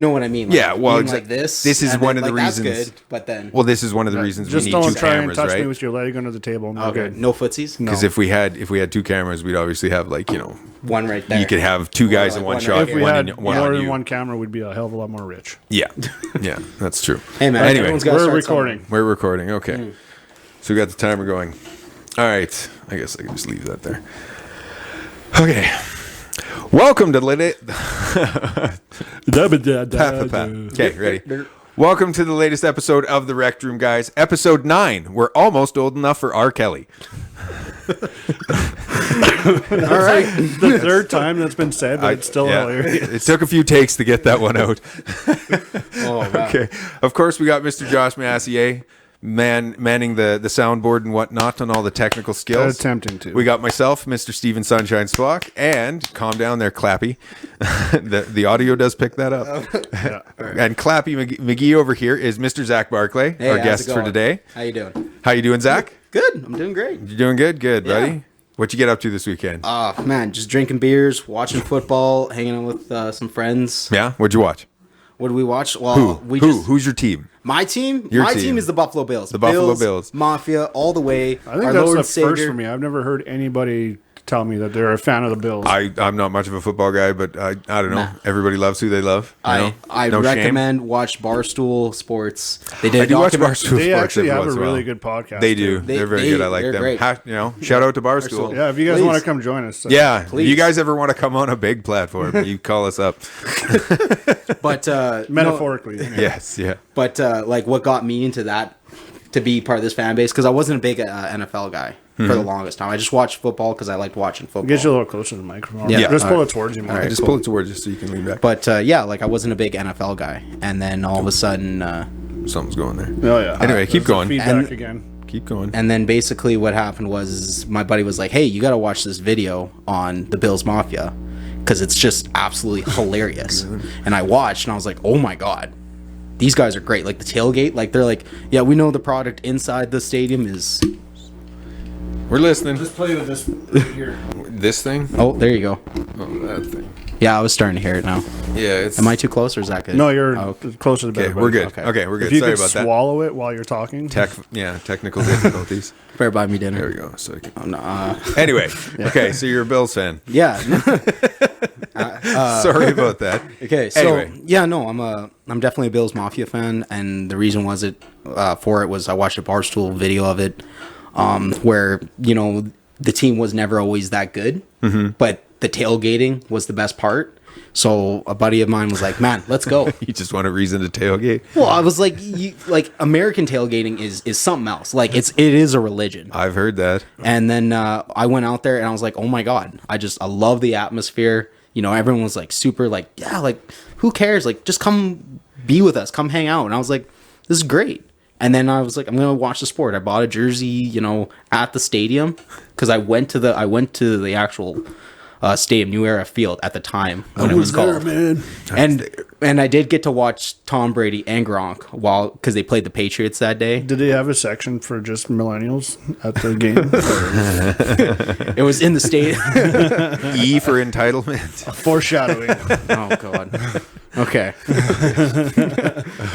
know what I mean? Like, Yeah, well, like this. This is one of the reasons. That's good, but then. Well, this is one of the reasons we need two cameras, right? Just don't try and touch me with your leg under the table. Okay, no footsies. Because if we had two cameras, we'd obviously have one right there. You could have two guys in one shot. If we had more than you. one camera, we'd be a hell of a lot more rich. Yeah, that's true. Hey man, anyway, we're recording. We're recording. Okay, so we got the timer going. All right, I guess I can just leave that there. Okay. Welcome to Okay, ready? Welcome to the latest episode of the Rec Room, guys. Episode 9. We're almost old enough for R. Kelly. All right. The third time that's been said, but it's still hilarious. It took a few takes to get that one out. Oh, wow. Okay. Of course, we got Mr. Josh Massier manning the soundboard and whatnot on all the technical skills. Attempting to. We got myself, Mr. Steven Sunshine Spock, and calm down there, Clappy. the audio does pick that up. And Clappy McGee over here is Mr. Zach Barclay, our guest for today. How you doing? How you doing, Zach? Good. I'm doing great. You're doing good? Good, buddy. What you get up to this weekend? Man, just drinking beers, watching football, hanging out with some friends. Yeah? What'd you watch? What did we watch? Well, Who's your team? My team? My team is the Buffalo Bills. The Buffalo Bills. Mafia, all the way. I think that's the first for me. I've never heard anybody tell me that they're a fan of the Bills. I'm not much of a football guy, but I don't know. Nah. Everybody loves who they love. I recommend watch Barstool Sports. They did. I do watch Barstool Sports. They actually have a really good podcast. They do. They're very good. I like them. Great. Shout out to Barstool. Yeah, if you guys want to come join us. Yeah, please. If you guys ever want to come on a big platform, you call us up. But metaphorically. Yes, yeah. But what got me into that, to be part of this fan base, because I wasn't a big NFL guy for the longest time. I just watched football because I liked watching football. Get you a little closer to the microphone. Yeah. Just pull it towards you. Right, just pull it towards you so you can lean back. But I wasn't a big NFL guy, and then all of a sudden, something's going there. Oh yeah. Anyway, keep going. Feedback again. Keep going. And then basically what happened was my buddy was like, "Hey, you got to watch this video on the Bills Mafia because it's just absolutely hilarious." And I watched, and I was like, "Oh my god, these guys are great!" Like the tailgate, like they're like, "Yeah, we know the product inside the stadium is." We're listening. Just play with this here. This thing? Oh, there you go. Oh, that thing. Yeah, I was starting to hear it now. Yeah, Am I too close, or is that good? No, you're closer to the Okay, we're good. Okay, we're good. If you Sorry could about that. swallow it while you're talking. Technical difficulties. Better buy me dinner. There we go. So no. Anyway, okay, so you're a Bills fan. Yeah. Sorry about that. Okay, so Anyway. I'm definitely a Bills Mafia fan, and the reason was I watched a Barstool video of it, where the team was never alwaalways that good, but the tailgating was the best part. So a buddy of mine was like, "Man, let's go." You just want a reason to tailgate? Well, I was like, American tailgating is something else. Like it is a religion. I've heard that. And then I went out there and I was like, "Oh my god, I love the atmosphere." Everyone was like super like, "Yeah, like who cares? Like just come be with us, come hang out." And I was like, "This is great." And then I was like, "I'm gonna watch the sport." I bought a jersey, at the stadium because I went to the actual stadium, New Era Field at the time when it was called. Man. And I did get to watch Tom Brady and Gronk because they played the Patriots that day. Did they have a section for just millennials at the game? It was in the stadium. E for entitlement. Foreshadowing. Oh god. Okay.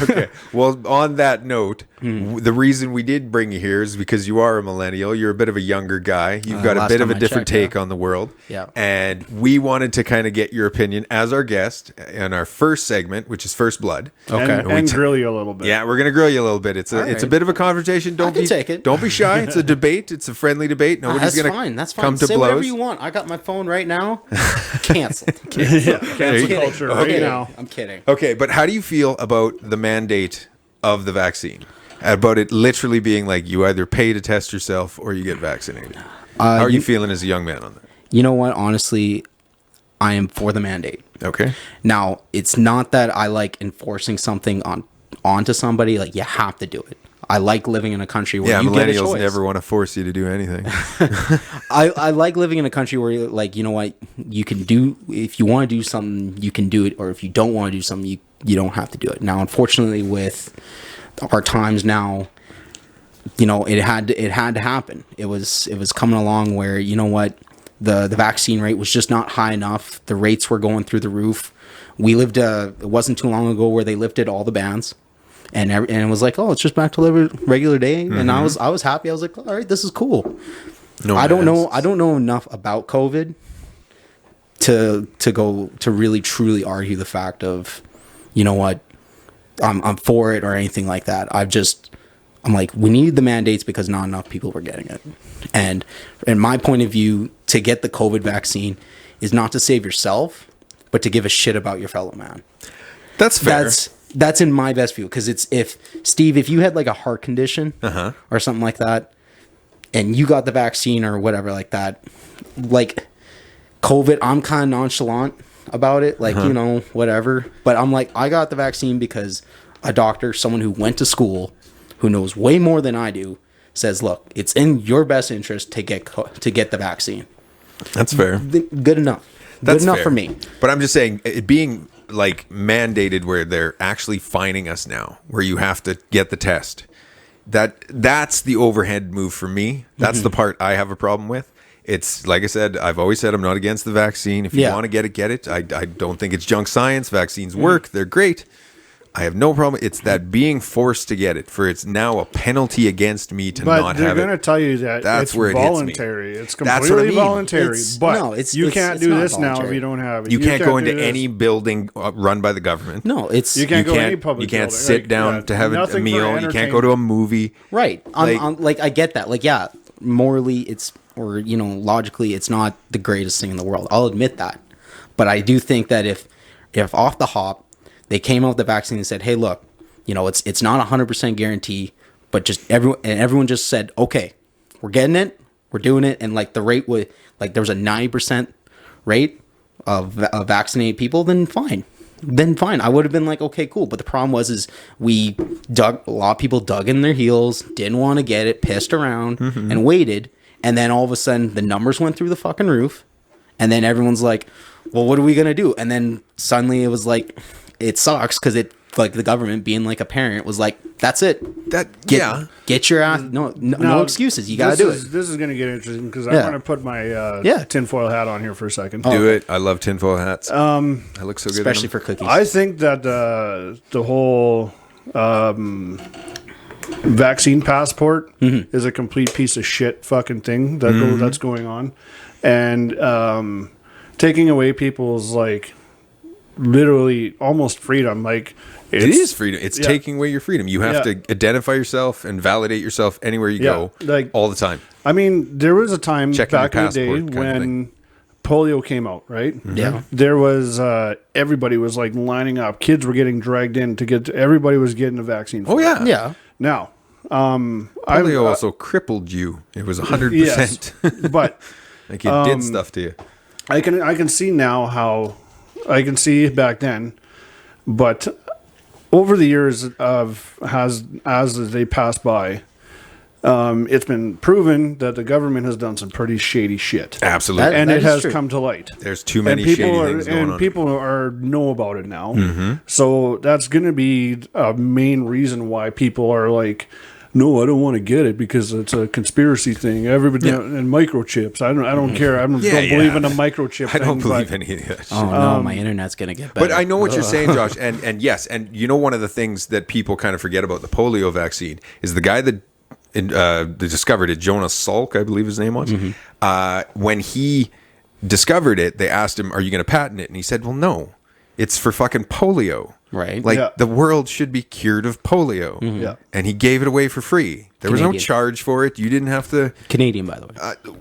Okay. Well, on that note, the reason we did bring you here is because you are a millennial. You're a bit of a younger guy. You've got a bit of a different take on the world. Yeah. And we wanted to kind of get your opinion as our guest in our first segment, which is First Blood. Okay. And grill you a little bit. Yeah, we're going to grill you a little bit. It's a bit of a conversation. Don't take it. Don't be shy. It's a debate. It's a friendly debate. Nobody's going to That's fine. come to Say blows. whatever you want. I got my phone right now. Canceled. Cancel culture right now. I'm kidding. Okay, but how do you feel about the mandate of the vaccine? About it literally being like you either pay to test yourself or you get vaccinated. How are you feeling as a young man on that? You know what? Honestly, I am for the mandate. Okay. Now, it's not that I like enforcing something onto somebody. Like, you have to do it. I like living in a country where you get a choice. Millennials never want to force you to do anything. I like living in a country where, like, you know what, you can do, if you want to do something, you can do it, or if you don't want to do something, you don't have to do it. Now, unfortunately, with our times now, it had to happen. It was coming along where, you know what, the vaccine rate was just not high enough. The rates were going through the roof. We lived, it wasn't too long ago where they lifted all the bans. And it was like, oh, it's just back to regular day. And I was happy. I was like, all right, this is cool. I don't know enough about COVID to really truly argue the fact of, you know what, I'm for it or anything like that. I'm like, we need the mandates because not enough people were getting it. And in my point of view, to get the COVID vaccine is not to save yourself, but to give a shit about your fellow man. That's fair. That's in my best view. Because if you had like a heart condition or something like that, and you got the vaccine or whatever like that, like COVID, I'm kind of nonchalant about it. Like, you know, whatever. But I'm like, I got the vaccine because a doctor, someone who went to school, who knows way more than I do, says, look, it's in your best interest to get the vaccine. That's fair. Good enough. That's good enough fair for me. But I'm just saying, it being like mandated where they're actually fining us now, where you have to get the test, that's the overhead move for me. That's the part I have a problem with. It's like I said, I've always said I'm not against the vaccine. If you want to get it, get it. I don't think it's junk science. Vaccines work. They're great. I have no problem. It's that being forced to get it, for it's now a penalty against me to not have it. But they're going to tell you that that's it's where it voluntary. hits me. It's completely voluntary. You can't do this now if you don't have it. You can't go into any building run by the government. No, you can't go to any public building. You can't sit like, down to have a meal. You can't go to a movie. Right. Like I get that. Like, yeah, morally logically it's not the greatest thing in the world. I'll admit that. But I do think that if off the hop they came out with the vaccine and said, hey, look, you know, it's not 100% guarantee, but just everyone just said, okay, we're getting it, we're doing it. And like the rate was like, there was a 90% rate of vaccinated people, then fine. I would have been like, okay, cool. But the problem was a lot of people dug in their heels, didn't want to get it, pissed around and waited. And then all of a sudden the numbers went through the fucking roof. And then everyone's like, well, what are we going to do? And then suddenly it was like, it sucks because it, like, the government being like a parent was like, that's it. Get your ass. No excuses. You gotta do it. This is gonna get interesting because I want to put my tinfoil hat on here for a second. Do it. I love tinfoil hats. I look so good, especially for cookies. I think that the whole vaccine passport is a complete piece of shit fucking thing that's going on, and taking away people's like literally almost freedom. Like it is freedom. It's taking away your freedom. You have to identify yourself and validate yourself anywhere you go, like all the time. I mean, there was a time back in the day when polio came out, right? Yeah. There was everybody was like lining up. Kids were getting dragged in to get. Everybody was getting a vaccine. Yeah. Now, polio also crippled you. It was 100%. Yes, but like it did stuff to you. I can see now how. I can see back then, but over the years as they pass by, it's been proven that the government has done some pretty shady shit. Absolutely, and it has come to light. There's too many shady things going on, and people know about it now. So that's going to be a main reason why people are like, no, I don't want to get it because it's a conspiracy thing. Everybody and microchips. I don't care. I don't believe in a microchip. I don't believe in any of that. Oh no, my internet's gonna get better. But I know what you're saying, Josh. And yes, and you know, one of the things that people kind of forget about the polio vaccine is the guy that discovered it, Jonas Salk, I believe his name was. When he discovered it, they asked him, "Are you going to patent it?" And he said, "Well, no, it's for fucking polio." Right. Like the world should be cured of polio. Yeah. And he gave it away for free. There was no charge for it. You didn't have to. Canadian, by the way.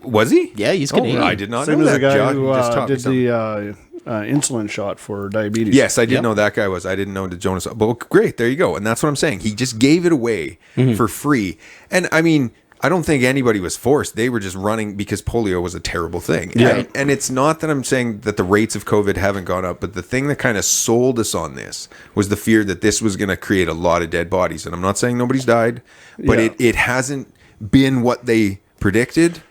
Was he? Yeah, he's Canadian. I did not Same know as that. the guy Josh, who just taught did me the insulin shot for diabetes. Yes, I did know that guy was. I didn't know the Jonas. But great, there you go. And that's what I'm saying. He just gave it away for free. And I mean, I don't think anybody was forced. They were just running because polio was a terrible thing. Yeah. And it's not that I'm saying that the rates of COVID haven't gone up, but the thing that kind of sold us on this was the fear that this was going to create a lot of dead bodies. And I'm not saying nobody's died, but it hasn't been what they predicted.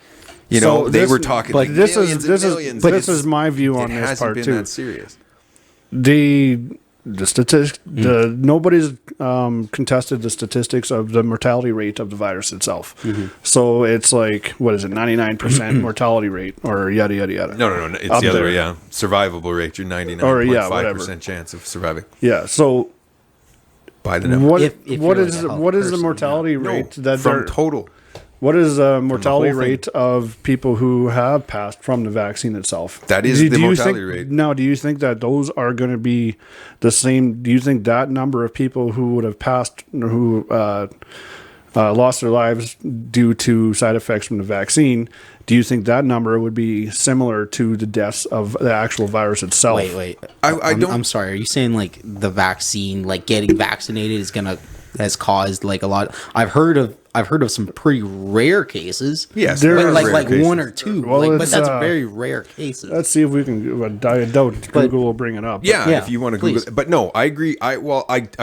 You know, they were talking like this millions and millions. This is my view on this part too. It hasn't been that serious. the statistics, nobody's contested the statistics of the mortality rate of the virus itself. So it's like, what is it, 99% mortality rate, or yada yada yada. No. It's the other way. Yeah, survivable rate. You're 99.5% chance of surviving. Yeah. So by the number. What is the mortality rate that from total? What is the mortality rate of people who have passed from the vaccine itself? That is the mortality rate. Now, do you think that those are going to be the same? Do you think that number of people who would have passed, who lost their lives due to side effects from the vaccine, do you think that number would be similar to the deaths of the actual virus itself? Wait. I'm sorry. Are you saying like the vaccine, like getting vaccinated has caused like a lot? I've heard of some pretty rare cases. Yes, there are like cases. one or two. Well, but that's very rare cases. Let's see if we can. I doubt Google will bring it up. Yeah, if you want to Google it. But no, I agree. I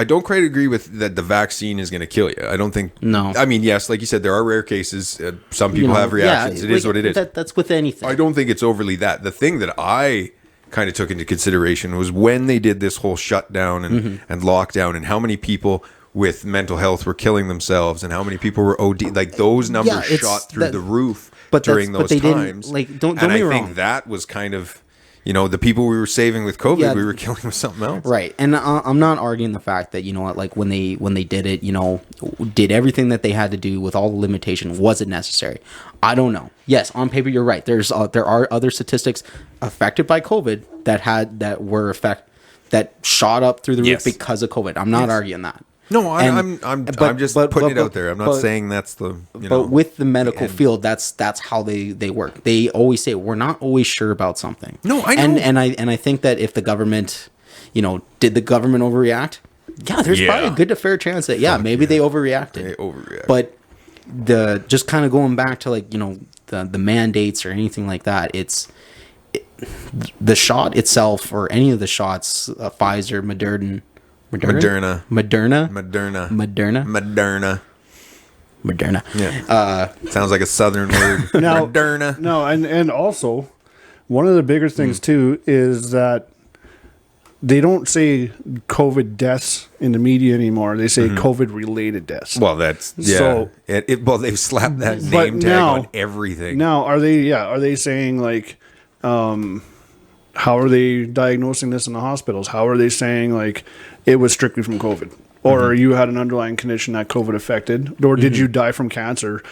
don't quite agree with that. The vaccine is going to kill you. I don't think. No. I mean, yes, like you said, there are rare cases. Some people have reactions. It is what it is. That's with anything. I don't think it's overly that. The thing that I kind of took into consideration was when they did this whole shutdown and lockdown, and how many people with mental health were killing themselves, and how many people were OD. Like those numbers shot through the roof during those times. Don't and me I wrong. think that was kind of, the people we were saving with COVID, we were killing with something else. Right. And I'm not arguing the fact that, like when they did it, did everything that they had to do with all the limitation. Was it necessary? I don't know. Yes, on paper, you're right. There are other statistics affected by COVID that shot up through the roof because of COVID. I'm not arguing that. No, I'm just putting it out there. I'm not saying that's the. But with the medical field, that's how they work. They always say we're not always sure about something. No, I know. And I think that if the government, did the government overreact? Yeah, there's probably a good to fair chance that maybe they overreacted. They overreacted. But just kind of going back to like the mandates or anything like that, the shot itself or any of the shots, Pfizer, Moderna. Yeah. Sounds like a southern word. Moderna. No, and also one of the bigger things too is that they don't say COVID deaths in the media anymore. They say COVID related deaths. Well, that's so. They've slapped that name tag on everything. Now, are they saying like, how are they diagnosing this in the hospitals? How are they saying like it was strictly from COVID, or you had an underlying condition that COVID affected, or did you die from cancer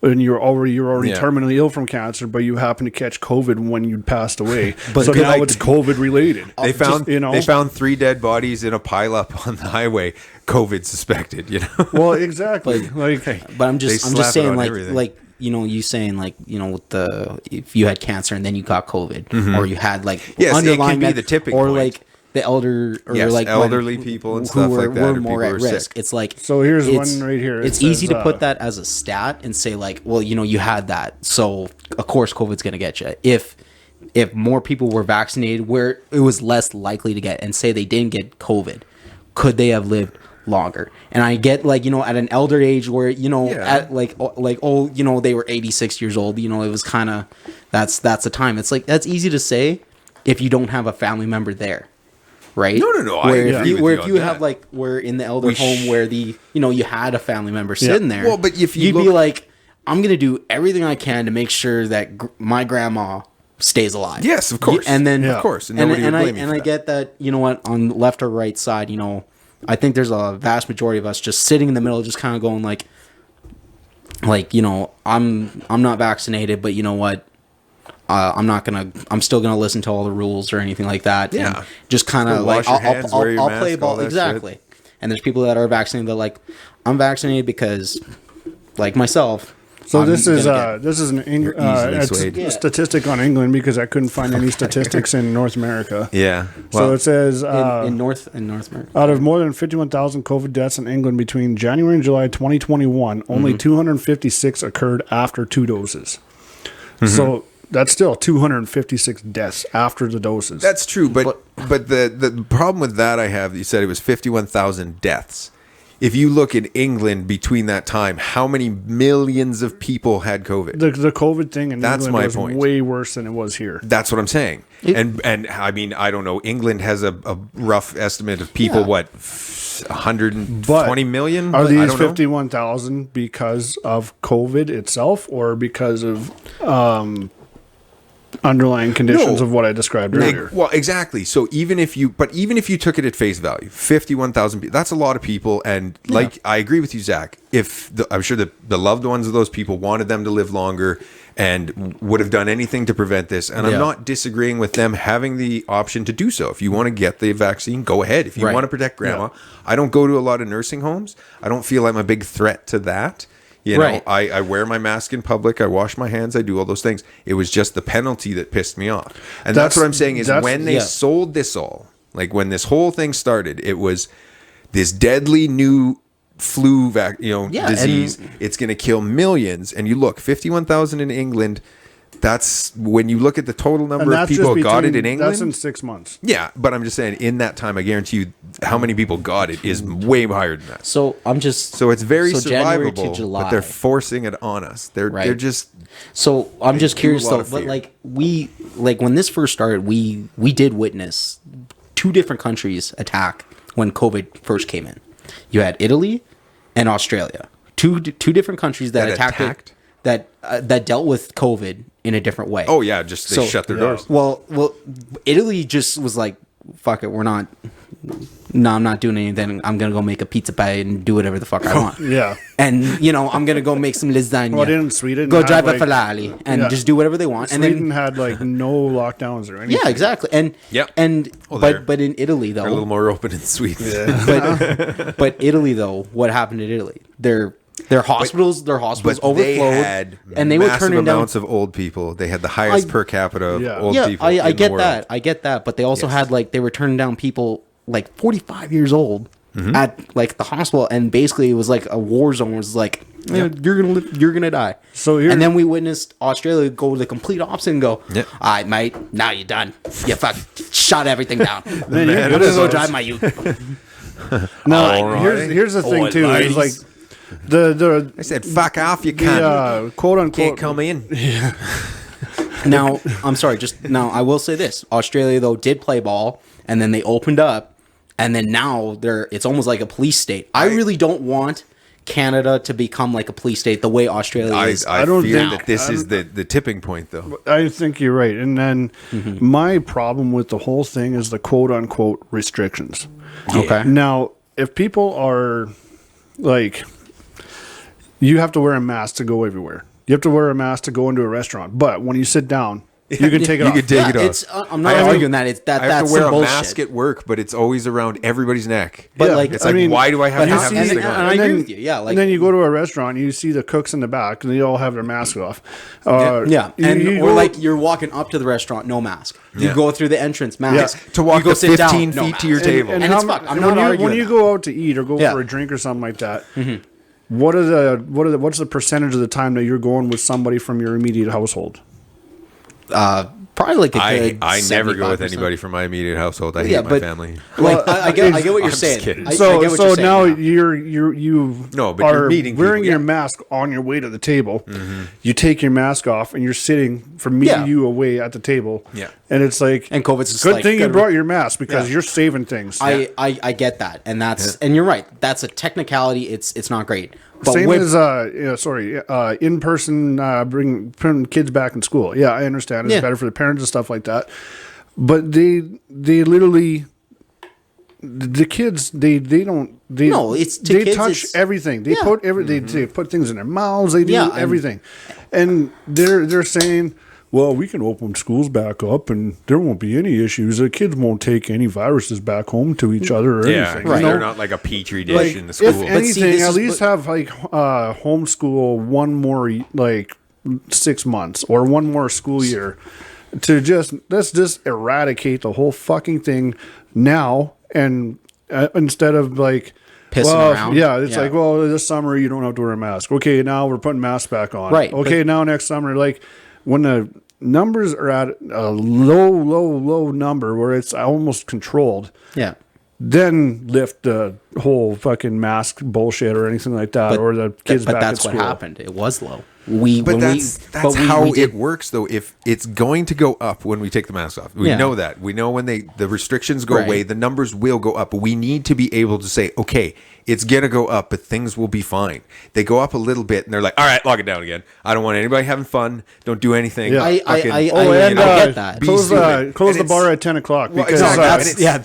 and you're already terminally ill from cancer, but you happened to catch COVID when you passed away? But so now it's COVID related. They found 3 dead bodies in a pileup on the highway. COVID suspected. Well, exactly. But I'm just saying like. You saying like, with if you had cancer and then you got COVID, or you had like underlying, it can be the tipping or point. like the elderly people and stuff like that, were more at risk. It's like, so here's one right here. It's easy to put that as a stat and say like, well, you had that, so of course COVID's gonna get you. If more people were vaccinated, where it was less likely to get, and say they didn't get COVID, could they have lived longer? And I get like, at an elder age where, at like they were 86 years old, it was kind of, that's the time. It's like, that's easy to say if you don't have a family member there, right? No. Where if you have like, where in the elder home where you had a family member sitting there. Well, but if you'd be like, I'm going to do everything I can to make sure that my grandma stays alive. Yes, of course. And then, of course. And I get that, on left or right side, I think there's a vast majority of us just sitting in the middle, just kind of going like, I'm not vaccinated, but you know what? I'm still gonna listen to all the rules or anything like that. Yeah. And just kind of like, I'll play ball. Exactly. Shit. And there's people that are vaccinated that like, I'm vaccinated because, like myself. So this is an statistic on England, because I couldn't find any statistics in North America. Yeah. Well, so it says in North America, out of more than 51,000 COVID deaths in England between January and July 2021, only 256 occurred after 2 doses. So that's still 256 deaths after the doses. That's true, but the problem with that you said it was 51,000 deaths. if you look at England between that time, how many millions of people had COVID? The COVID thing in That's England my was point. way worse than it was here. That's what I'm saying. And I mean, I don't know. England has a rough estimate of people, what, 120 million? Are I these don't know. 51,000 because of COVID itself or because of underlying conditions of what I described earlier? Well, exactly. So even if you took it at face value, 51,000 people, that's a lot of people. And like, I agree with you, Zach. I'm sure the loved ones of those people wanted them to live longer and would have done anything to prevent this. And I'm not disagreeing with them having the option to do so. If you want to get the vaccine, go ahead. If you want to protect grandma, I don't go to a lot of nursing homes. I don't feel I'm a big threat to that. You know, I wear my mask in public. I wash my hands. I do all those things. It was just the penalty that pissed me off. And that's what I'm saying is when they sold this all, like when this whole thing started, it was this deadly new flu disease. It's going to kill millions. And you look, 51,000 in England. That's when you look at the total number of people who got it in England. That's in 6 months. Yeah, but I'm just saying in that time, I guarantee you how many people got it is way higher than that. So it's very January to survivable, July, but they're forcing it on us. They're just. So I'm just curious though, but like when this first started, we did witness two different countries attack when COVID first came in. You had Italy and Australia, two different countries that attacked. That dealt with COVID in a different way. Oh yeah, just they shut their doors. Well, Italy just was like, "Fuck it, I'm not doing anything. I'm gonna go make a pizza pie and do whatever the fuck I want." And I'm gonna go make some lasagna. Well, didn't Sweden go drive a Ferrari and just do whatever they want? Sweden and then had like no lockdowns or anything. Yeah, exactly. But in Italy though, they're a little more open in Sweden. But Italy though, what happened in Italy? Their hospitals overflowed, and they were turning down amounts of old people. They had the highest per capita of old people. I get that. I get that. But they also had they were turning down people like 45 years old at like the hospital, and basically it was like a war zone. It was like you're gonna die. And then we witnessed Australia go the complete opposite and go, "All right, mate, now you're done. You shut everything down. I'm gonna go drive my youth." Here's the thing too. It's like. I said, "Fuck off, you can't." Quote unquote, can't come in. Yeah. Now, I'm sorry. I will say this: Australia though did play ball, and then they opened up, and then now it's almost like a police state. I really don't want Canada to become like a police state the way Australia is. I don't fear that this is the tipping point, though. I think you're right. And then my problem with the whole thing is the quote unquote restrictions. Okay. Now, if people are like. You have to wear a mask to go everywhere. You have to wear a mask to go into a restaurant. But when you sit down, you can take it off. You can take it off. I'm not arguing that. I have to wear a mask at work, but it's always around everybody's neck. But why do I have to have this thing on? And I agree with you. Yeah. And then you go to a restaurant, and you see the cooks in the back, and they all have their masks off. You're walking up to the restaurant, no mask. You go through the entrance, mask. Yeah. To walk you go 15 feet to your table. And it's fucked. I'm not arguing. When you go out to eat or go for a drink or something like that, what's the percentage of the time that you're going with somebody from your immediate household? Probably like a good I never go with 75%. anybody from my immediate household. I hate my family. Like I get what you're saying. Kidding. I get what you're saying now now. you're meeting wearing people, your mask on your way to the table. You take your mask off and you're sitting from me and you away at the table. Yeah. And it's like, and COVID's just good thing you brought your mask because you're saving things. I get that, and and you're right. That's a technicality. It's not great. But same as in person bring kids back in school. Yeah, I understand it's better for the parents and stuff like that. But they literally the kids they don't touch everything. They put they put things in their mouths. They do everything, and they're saying, well, we can open schools back up and there won't be any issues. The kids won't take any viruses back home to each other or anything. Right. They're not like a petri dish in the school. If anything, at least have like homeschool one more 6 months or one more school year to let's just eradicate the whole fucking thing now and instead of like pissing around. Yeah, it's like, well, this summer you don't have to wear a mask. Okay, now we're putting masks back on. Right. Okay, now next summer, like when the numbers are at a low number where it's almost controlled. Yeah. then lift the whole fucking mask bullshit or anything like that, or the kids back at school. But that's what happened. It was low. That's how it works, though. If it's going to go up when we take the mask off, we know that. We know when the restrictions go away, the numbers will go up. But we need to be able to say, okay, it's gonna go up, but things will be fine. They go up a little bit, and they're like, all right, lock it down again. I don't want anybody having fun. Don't do anything. Yeah. I get that. Close the bar at 10 o'clock. Because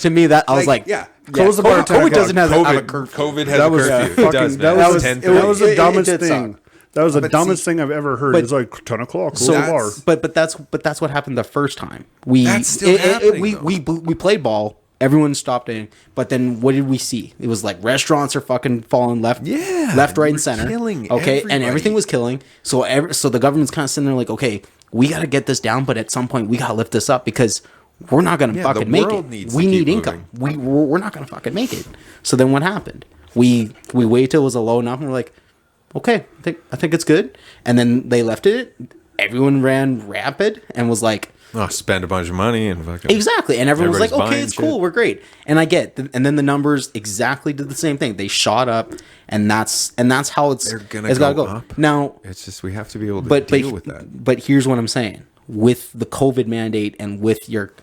to me, that I was like, close the bar at 10 o'clock. COVID doesn't have a curfew. COVID has a curfew. It does. That was the dumbest thing. That was the dumbest thing I've ever heard. It's like 10 o'clock, close the bar. But that's what happened the first time. We played ball. Everyone stopped in. But then what did we see? It was like restaurants are fucking falling left, right, and center. Killing and everything was killing. So the government's kind of sitting there like, okay, we got to get this down, but at some point we got to lift this up because we're not going to fucking make it. We need income. We're not going to fucking make it. So then what happened? We waited till it was a low enough, and we're like, okay, I think it's good. And then they left it. Everyone ran rapid and was like, spend a bunch of money and fucking exactly. And everyone was like, okay, it's cool, we're great. And I get, and then the numbers exactly did the same thing. They shot up, and that's how it's gotta go up. Now it's just we have to be able to deal with that. But here's what I'm saying: with the COVID mandate and with your,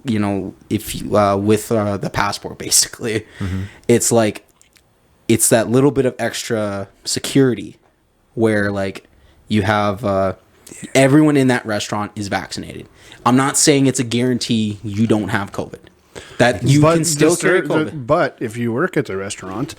if you with the passport, basically, it's like. It's that little bit of extra security where like you have everyone in that restaurant is vaccinated. I'm not saying it's a guarantee you don't have COVID. That you can still carry COVID. But if you work at the restaurant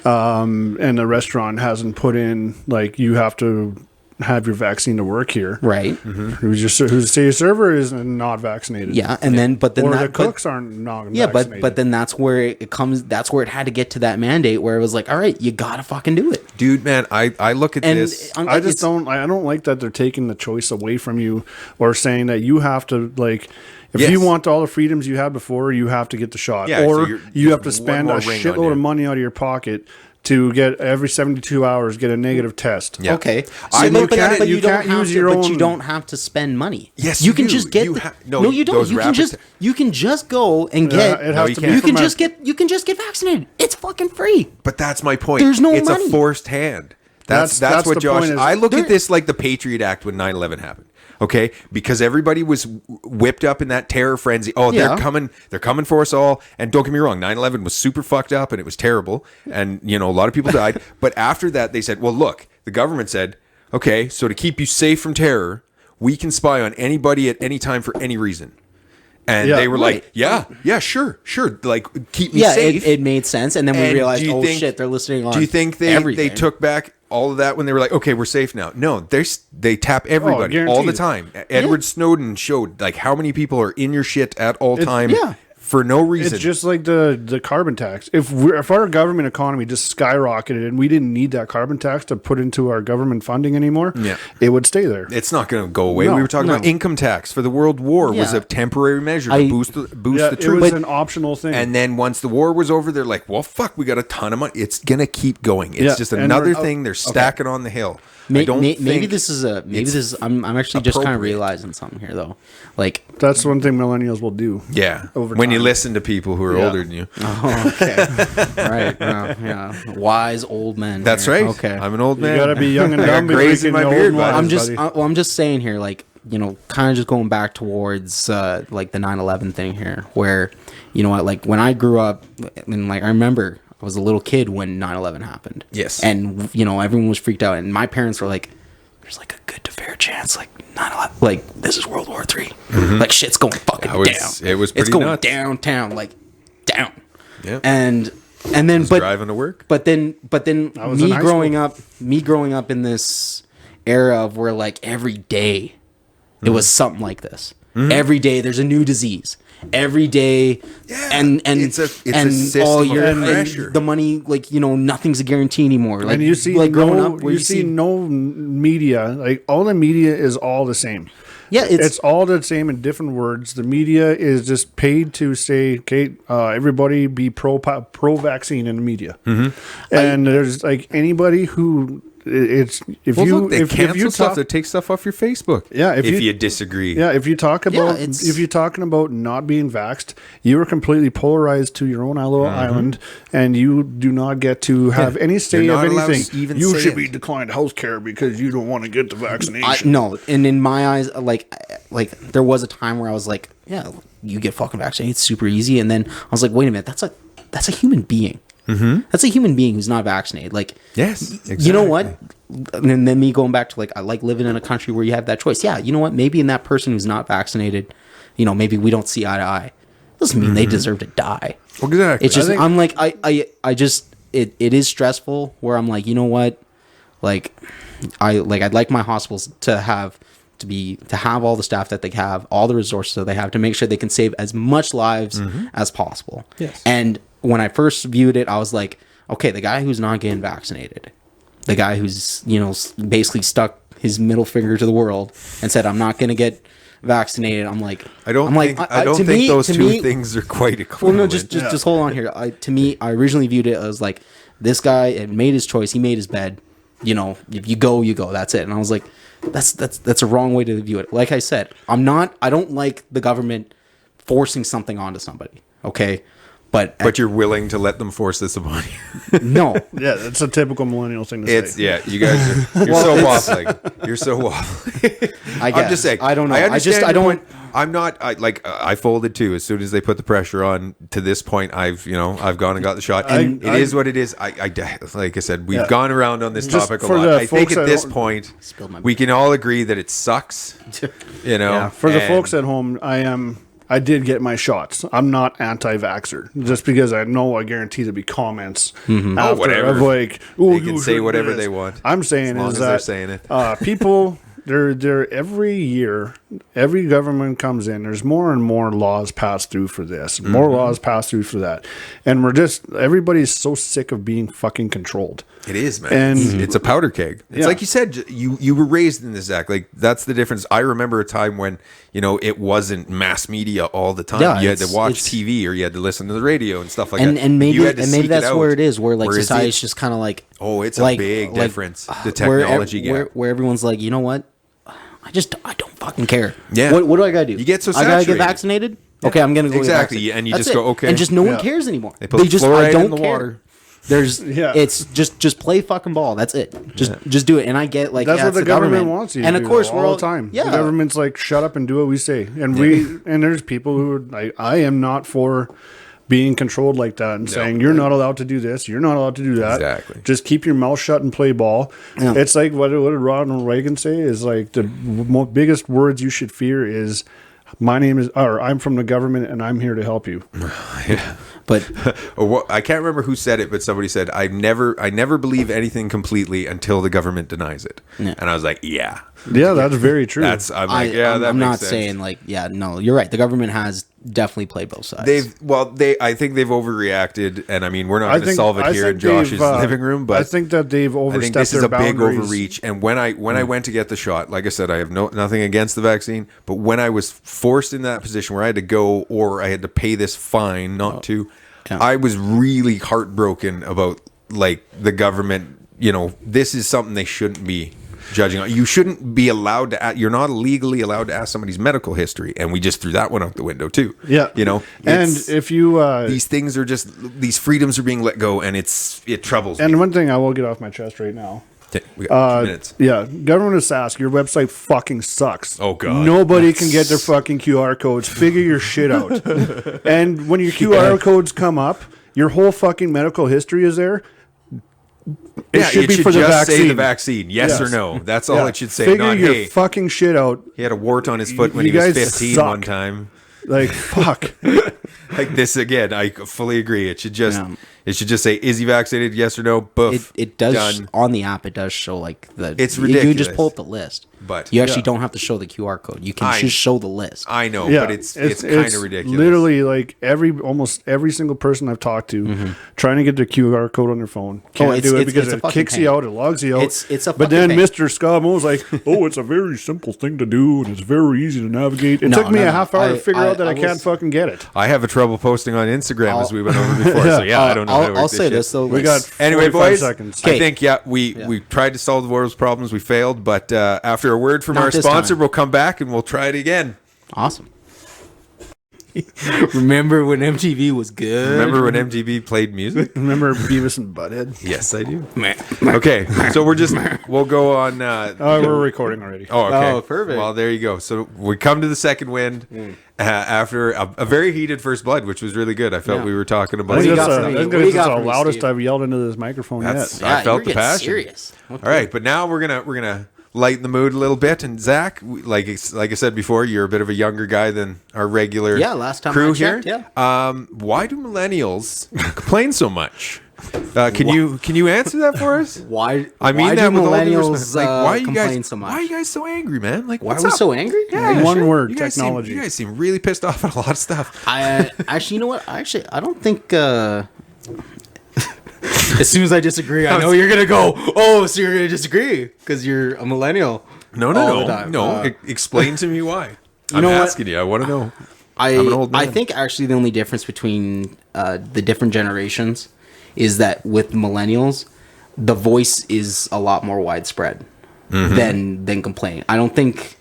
and the restaurant hasn't put in like you have to have your vaccine to work here, right? Who's your server is not vaccinated, the cooks aren't not vaccinated. but then that's where it comes. That's where it had to get to that mandate where it was like, all right, you gotta fucking do it, dude. Man, I look at this. I don't like that they're taking the choice away from you or saying that you have to like. If you want all the freedoms you had before, you have to get the shot, or you have to spend a shitload of money out of your pocket to get every 72 hours get a negative test. Yeah. Okay. But you don't have to spend money. Yes, you can just get. No, you don't. You can just go and get. You can just get vaccinated. It's fucking free. But that's my point. There's no money. It's a forced hand. That's what Josh. I look at this like the Patriot Act when 9/11 happened. Okay, because everybody was whipped up in that terror frenzy. Oh, they're coming for us all. And don't get me wrong, 9/11 was super fucked up and it was terrible. And, a lot of people died. But after that, they said, well, look, the government said, okay, so to keep you safe from terror, we can spy on anybody at any time for any reason. And they were like, sure. Like, keep me safe. It made sense. And then we realized, shit, they're listening on. Do you think they took back all of that when they were like, okay, we're safe now? No, they tap everybody all the time. Edward Snowden showed like how many people are in your shit at all time for no reason. It's just like the carbon tax. If our government economy just skyrocketed and we didn't need that carbon tax to put into our government funding anymore, it would stay there. It's not going to go away. We were talking about income tax for the World War was a temporary measure to boost the troops. It was an optional thing. And then once the war was over, they're like, well, fuck, we got a ton of money. It's going to keep going. It's just another thing they're stacking on the hill. Maybe this is I'm actually just kind of realizing something here though. Like that's one thing millennials will do. Yeah. When you listen to people who are older than you. Oh, okay. Right. Yeah. Wise old men. That's here. right. Okay. I'm an old man. You gotta be young and dumb. Grays in my beard. I'm just saying here, like, kind of just going back towards like the 9/11 thing here, where like when I grew up, and like I remember. I was a little kid when 9/11 happened. Yes. And, everyone was freaked out. And my parents were like, there's like a good to fair chance, like 9/11, like this is World War III. Like shit's going fucking down. It was pretty It's going nuts. downtown, like down. Yeah. And then, driving to work. But then me growing up in this era of where like every day it was something like this. Every day there's a new disease. Every day, and it's a system all year, of pressure. And the money, like nothing's a guarantee anymore. Like and you see, like growing up, you see no media. Like all the media is all the same. Yeah, it's all the same in different words. The media is just paid to say, "Okay, everybody be pro vaccine in the media." And there's like anybody who it's if Well, you look, they if cancel you stuff. talk, They take stuff off your Facebook. Yeah, if you disagree. Yeah, if you talk about it's- if you're talking about not being vaxxed, you are completely polarized to your own little island, and you do not get to have any say You're of not allowed anything. to even You say should it. be declined health care because you don't want to get the vaccination. No, and in my eyes, like there was a time where I was like, yeah, you get fucking vaccinated, it's super easy, and then I was like, wait a minute, that's a human being. Mm-hmm. That's a human being who's not vaccinated. Like, Yes, exactly. you know what? And then me going back to like, I like living in a country where you have that choice. Yeah, you know what? Maybe in that person who's not vaccinated, you know, maybe we don't see eye to eye. Doesn't mean they deserve to die. Exactly. It's just think- I'm like I just it is stressful where I'm like, you know what? Like I'd like my hospitals to have all the staff that they have, all the resources that they have to make sure they can save as much lives as possible. Yes. And when I first viewed it, I was like, okay, the guy who's not getting vaccinated, the guy who's, you know, basically stuck his middle finger to the world and said, I'm not going to get vaccinated. I'm like, I don't to think me- those to two me- things are quite well, equivalent. no, just hold on here. To me, I originally viewed it as like, this guy had made his choice. He made his bed. You know, if you go, you go. That's it. And I was like, that's a wrong way to view it. Like I said, I don't like the government forcing something onto somebody. Okay. But you're willing to let them force this upon you. no, Yeah, that's a typical millennial thing to It's say. you guys are so waffling. You're so waffling. I guess. I'm just saying. I don't know. I understand I your don't. point. I'm not. I folded too. As soon as they put the pressure on to this point, I've gone and got the shot. And it is what it is. I like I said, we've gone around on this Just topic a for lot. the I think folks at that this don't- point, Spilled my we can all agree that it sucks. You know, Yeah, for the and- folks at home, I did get my shots. I'm not anti-vaxxer just because I guarantee there'll be comments after whatever. of like, oh, They you can say shouldn't do whatever this. they want. I'm saying As long is as that they're saying it. people, they're every year, every government comes in. There's more and more laws passed through for this, more laws passed through for that, and everybody's so sick of being fucking controlled. It is, man. And- It's a powder keg. It's Yeah. like you said, you were raised in this, Zach. Like, that's the difference. I remember a time when, it wasn't mass media all the time. Yeah, you had to it's- watch it's- TV or you had to listen to the radio and stuff like and that. and maybe You had to seek that's it out. where it is, where like Whereas society's it- just kind of like, Oh, it's a big difference. The where technology gap. where everyone's like, you know what? I don't fucking care. Yeah. What do I gotta do? You get so I gotta get saturated. vaccinated. Okay, I'm gonna go Exactly, Get vaccinated. and you That's just go, it. okay. and just no one Yeah. cares anymore. They put just fluoride I don't in the care. water. There's Yeah. it's just play fucking ball. That's it. Just do it. And I get like That's yeah, what it's the government wants you to And do of course all we're all the time. Yeah, The government's like, shut up and do what we say. And and there's people who are like, I am not for being controlled like that and saying you're not allowed to do this, you're not allowed to do that. Exactly. Just keep your mouth shut and play ball. Yeah. It's like what did Ronald Reagan say? Is like the biggest words you should fear is I'm from the government and I'm here to help you. but I can't remember who said it, but somebody said, I never believe anything completely until the government denies it. Yeah. And I was like, yeah. Yeah, that's very true. I'm like, yeah, that I'm makes not sense. saying like no, you're right. The government has definitely played both sides. I think they've overreacted, and I mean, we're not going to solve it here in Josh's living room, but I think that they've I overstepped think this is their a big boundaries. overreach. And when I went to get the shot, like I said, I have nothing against the vaccine, but when I was forced in that position where I had to go or I had to pay this fine not to, Yeah. I was really heartbroken about like the government. This is something they shouldn't be judging on. You shouldn't be allowed to. You're not legally allowed to ask somebody's medical history, and we just threw that one out the window too. Yeah, and if you these things are just these freedoms are being let go, and it troubles me. and one thing I will get off my chest right now. We got 2 minutes. Yeah, government of Sask, your website fucking sucks. Oh, God. Nobody can get their fucking QR codes. Figure your shit out. And when your QR codes come up, your whole fucking medical history is there. It should be for the just vaccine. say the vaccine, yes or Yes. no. That's all Yeah. it should say. Figure Not your hey, fucking shit out. he had a wart on his foot when You he was guys 15 suck. one time. Like, fuck. Like this again, I fully agree. It should just Yeah. it should just say, is he vaccinated? Yes or no. Boof. it does Done. on the app. It does show like the. It's You just ridiculous. pull up the list, But- you actually Yeah. don't have to show the QR code. You can I- just show the list. I know, Yeah, but it's kind of ridiculous. Literally, like almost every single person I've talked to trying to get their QR code on their phone can't it's- do it it's- because it's a it fucking kicks pain. you out, it logs you out. It's a but then fucking pain. Mr. Scamo was like, "Oh, it's a very simple thing to do, and it's very easy to navigate." It No, took me no, a no. half hour to figure out that I will can't fucking get it. I have a trouble posting on Instagram as we went over before. Yeah. So yeah, I don't know how to work I'll this say shit. this though. We like, got Anyway, 45 boys, seconds. I think we tried to solve the world's problems. We failed, but after a word from Not our this sponsor, time. we'll come back and we'll try it again. awesome. Remember when MTV was good? Remember when MTV played music? Remember Beavis and Butthead? Yes, I do. Man. Okay, so we'll go on. We're recording already. Oh, okay. Oh, perfect. Well, there you go. So we come to the second wind after a very heated first blood, which was really good. I felt Yeah. we were talking about. I think you that's, got for me? that's What good. do you It's got the for me, loudest Steve? I've yelled into this microphone That's- yet. I felt the you're getting passion. Serious. All right, but now we're gonna lighten the mood a little bit. And Zach, like I said before, you're a bit of a younger guy than our regular last time crew I checked, here. yeah. Why do millennials complain so much? Can you answer that for us? Why? I mean why that do with all due millennials respect. Like, why are you complain guys so much? Why are you guys so angry, man? Like, Why what's are we up? so angry? Yeah, One word, You guys technology. you guys seem really pissed off at a lot of stuff. I actually, you know what? I don't think. As soon as I disagree, I know you're gonna go. Oh, so you're gonna disagree because you're a millennial. all the time. Explain to me why. I'm know what? asking you. I want to know. I'm an old man. I think actually the only difference between the different generations is that with millennials, the voice is a lot more widespread than complaining. I don't think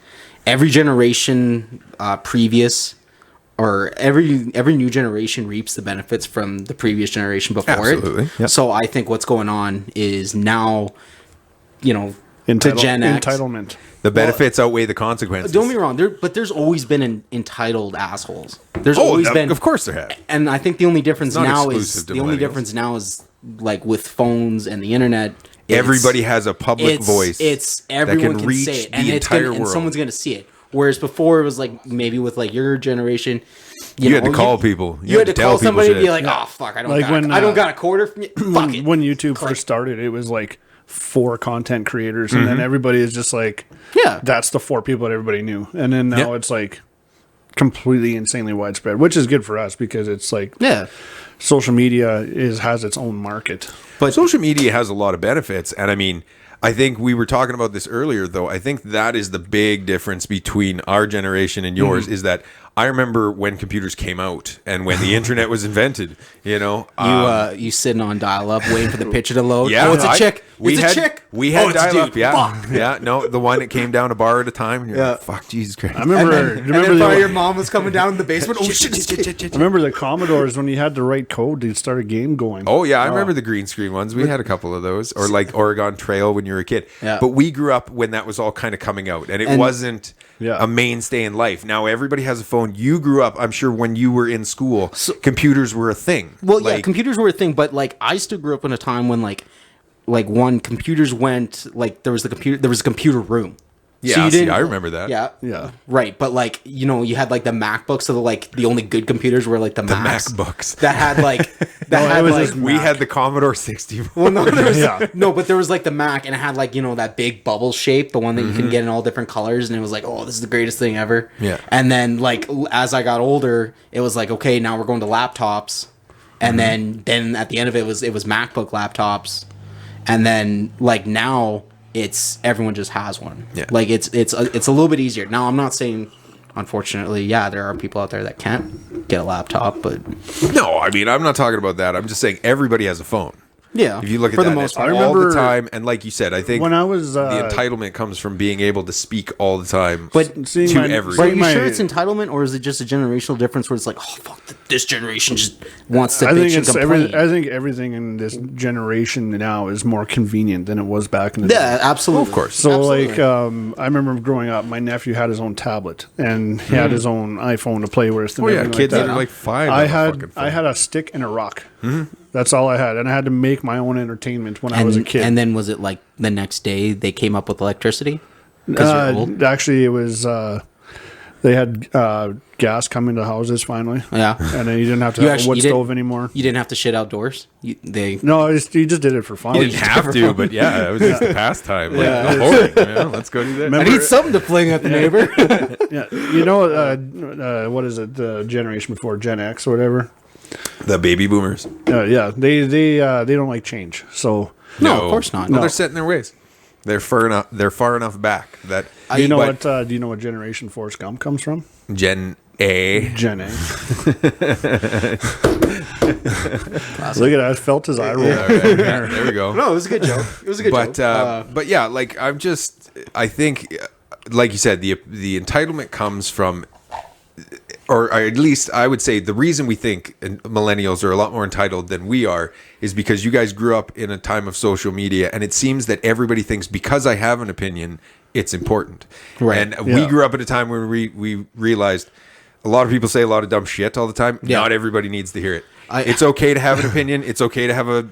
every generation previous or every new generation reaps the benefits from the previous generation before Absolutely. it. Yep. So I think what's going on is now, the Gen X. Entitlement. The benefits outweigh the consequences. Don't be wrong, there's always been entitled assholes. There's always been, of course there have. and I think the only difference not now exclusive to the only millennials. difference now is like with phones and the internet. Everybody has a public voice. It's everyone can reach say it, the and entire world. and someone's gonna see it. Whereas before it was like maybe with like your generation, You had to call people. You had to tell call people somebody and shit. be like, "Oh fuck, I don't Like got, when, I don't got a quarter from you." Fuck it. When YouTube first started, it was like 4 content creators, and then everybody is just like, Yeah. that's the 4 people that everybody knew. And then now Yeah. it's like completely insanely widespread, which is good for us because it's like Yeah, social media has its own market. But social media has a lot of benefits. And I mean, I think we were talking about this earlier, though. I think that is the big difference between our generation and yours is that I remember when computers came out and when the internet was invented, you sitting on dial up waiting for the picture to load. Yeah, oh, it's a chick. We It's had, a chick. We had oh, it's a dial up. dude. Yeah, Fuck. yeah. No, the one that came down a bar at a time. And you're Yeah. like, fuck, Jesus Christ. I remember, And then remember probably your the, mom was coming down in the basement. Oh shit! I remember the Commodores when you had to write code to start a game going. Oh yeah, I remember the green screen ones. We had a couple of those, or like Oregon Trail when you were a kid. Yeah. But we grew up when that was all kind of coming out, and it wasn't Yeah. a mainstay in life. Now everybody has a phone. You grew up, I'm sure, when you were in school, computers were a thing. Well, yeah, Like, computers were a thing, but like I still grew up in a time when like when computers went like there was a computer room. Yeah, you see, didn't- I remember that. Yeah, Yeah. right. But like you had like the MacBooks, so the only good computers were like the Macs MacBooks. that had like No, it was just We Mac. had the Commodore 64. Well, no, there was, Yeah. no, but there was like the Mac, and it had like that big bubble shape, the one that you can get in all different colors, and it was like, oh, this is the greatest thing ever. Yeah. And then like as I got older, it was like, okay, now we're going to laptops, and then at the end of it was MacBook laptops, and then like now it's everyone just has one. Yeah. Like it's a little bit easier now. I'm not saying. Unfortunately, yeah, there are people out there that can't get a laptop, but No, I mean, I'm not talking about that. I'm just saying everybody has a phone. yeah, If you look at for that, the most it's part, all the remember time, and like you said, I think when I was the entitlement comes from being able to speak all the time, But seeing to my- everyone. But are seeing you my- sure it's entitlement, or is it just a generational difference where it's like, oh fuck, this generation just wants to I think bitch and it's complain? I think everything in this generation now is more convenient than it was back in the day. Yeah, absolutely. Of course. So Absolutely. I remember growing up, my nephew had his own tablet and he had his own iPhone to play with. And Oh yeah, everything kids like that that. are like 5. I have a fucking had phone. I had a stick and a rock. That's all I had, and I had to make my own entertainment when I was a kid. And then was it like the next day they came up with electricity? Because you're old. Actually, it was they had gas come into houses finally. Yeah. And then you didn't have to You have actually- a wood you didn't- stove anymore. You didn't have to shit outdoors. You just did it for fun. You didn't have to, but yeah, it was just a pastime. Like, let's go do that. Remember- I need something to fling at the neighbor. Yeah, what is it? The generation before Gen X or whatever. The baby boomers. Yeah, they don't like change. So No, of course not. Well, No. they're set in their ways. They're far enough. They're far enough back that do you know but what? Do you know what generation Forrest Gump comes from? Gen Gen A. Look at that. I felt his eye roll. Yeah, there we go. No, it was a good joke. It was a good joke. But yeah, like I think, like you said, the entitlement comes from, or at least I would say the reason we think millennials are a lot more entitled than we are is because you guys grew up in a time of social media, and it seems that everybody thinks because I have an opinion, it's important. Right. And we grew up at a time where we realized a lot of people say a lot of dumb shit all the time. Yeah. Not everybody needs to hear it. It's okay to have an opinion. It's okay to have a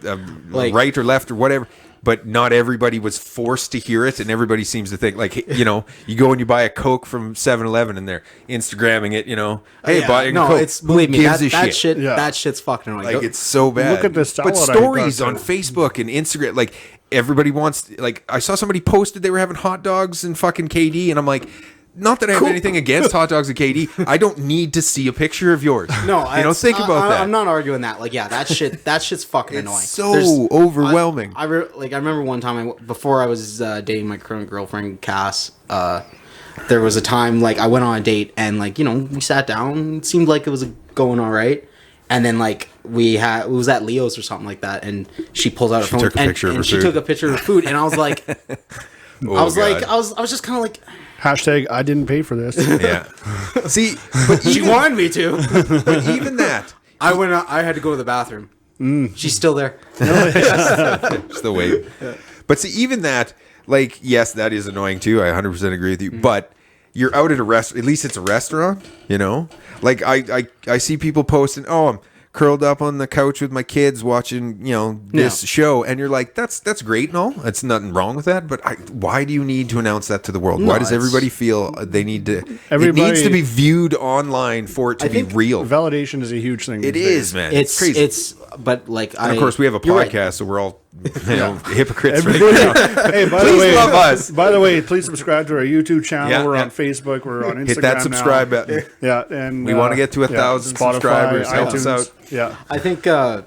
right or left or whatever. But not everybody was forced to hear it, and everybody seems to think, like, you know, you go and you buy a Coke from 7-Eleven, and they're Instagramming it, you know. Hey, buy a Coke. It's, believe me, gives a that shit? shit, Yeah. that shit's fucking annoying. Like, it's so bad. Look at the salad But I stories got on too. Facebook and Instagram, like, everybody wants, like, I saw somebody posted they were having hot dogs and fucking KD, and I'm like, not that I have anything against hot dogs and KD. I don't need to see a picture of yours. No, you know, think about that. I'm not arguing that. Like, yeah, that shit's fucking annoying. So overwhelming. I remember one time before I was dating my current girlfriend Cass. There was a time like I went on a date and like, you know, we sat down. It seemed like it was going all right. And then like it was at Leo's or something like that, and she pulls out her phone took a picture of her and she food. took a picture of her food, and I was like, I was just kind of like. Hashtag I didn't pay for this. Yeah. See, but She wanted me to. but even that, I went. I had to go to the bathroom. She's still there. still waiting. But see, even that, like, yes, that is annoying too. I 100% agree with you. But you're out at a restaurant. At least it's a restaurant, you know. Like I see people posting, oh, I'm curled up on the couch with my kids watching, you know, this show, and you're like, that's great and all. That's nothing wrong with that. But why do you need to announce that to the world? Why does everybody feel they need to? It needs to be viewed online for it to be real. Validation is a huge thing. It is, man. It's crazy. But like, And of course, we have a you're right. podcast, so we're all hypocrites. Everybody- Right now. Hey, by Please the way, love us. By the way, please subscribe to our YouTube channel. Yeah, we're yeah. on Facebook. We're on Instagram. Hit that subscribe now. button. Yeah, and We want to get to 1,000 Spotify, subscribers. Help us iTunes. out. Yeah, I think you're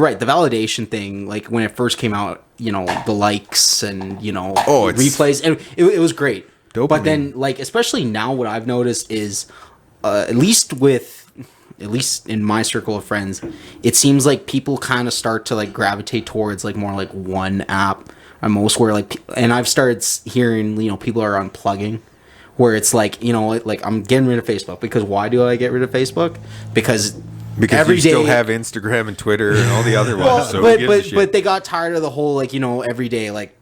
right. The validation thing, like when it first came out, you know, the likes and you know replays, and it was great. Dopamine. But then, like, especially now, what I've noticed is, at least in my circle of friends, it seems like people kind of start to like gravitate towards like more like one app at most, where like, and I've started hearing, you know, people are unplugging, where it's like, you know, like I'm getting rid of Facebook because why do I get rid of Facebook? Because every you still day- have Instagram and Twitter and all the other ones. well, So who gives a shit? but they got tired of the whole like, you know, every day like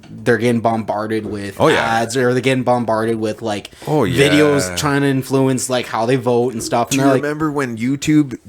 they're getting bombarded with Oh, yeah. ads, or they're getting bombarded with like Oh, yeah. videos trying to influence like how they vote and stuff. Do And you they're like, remember when YouTube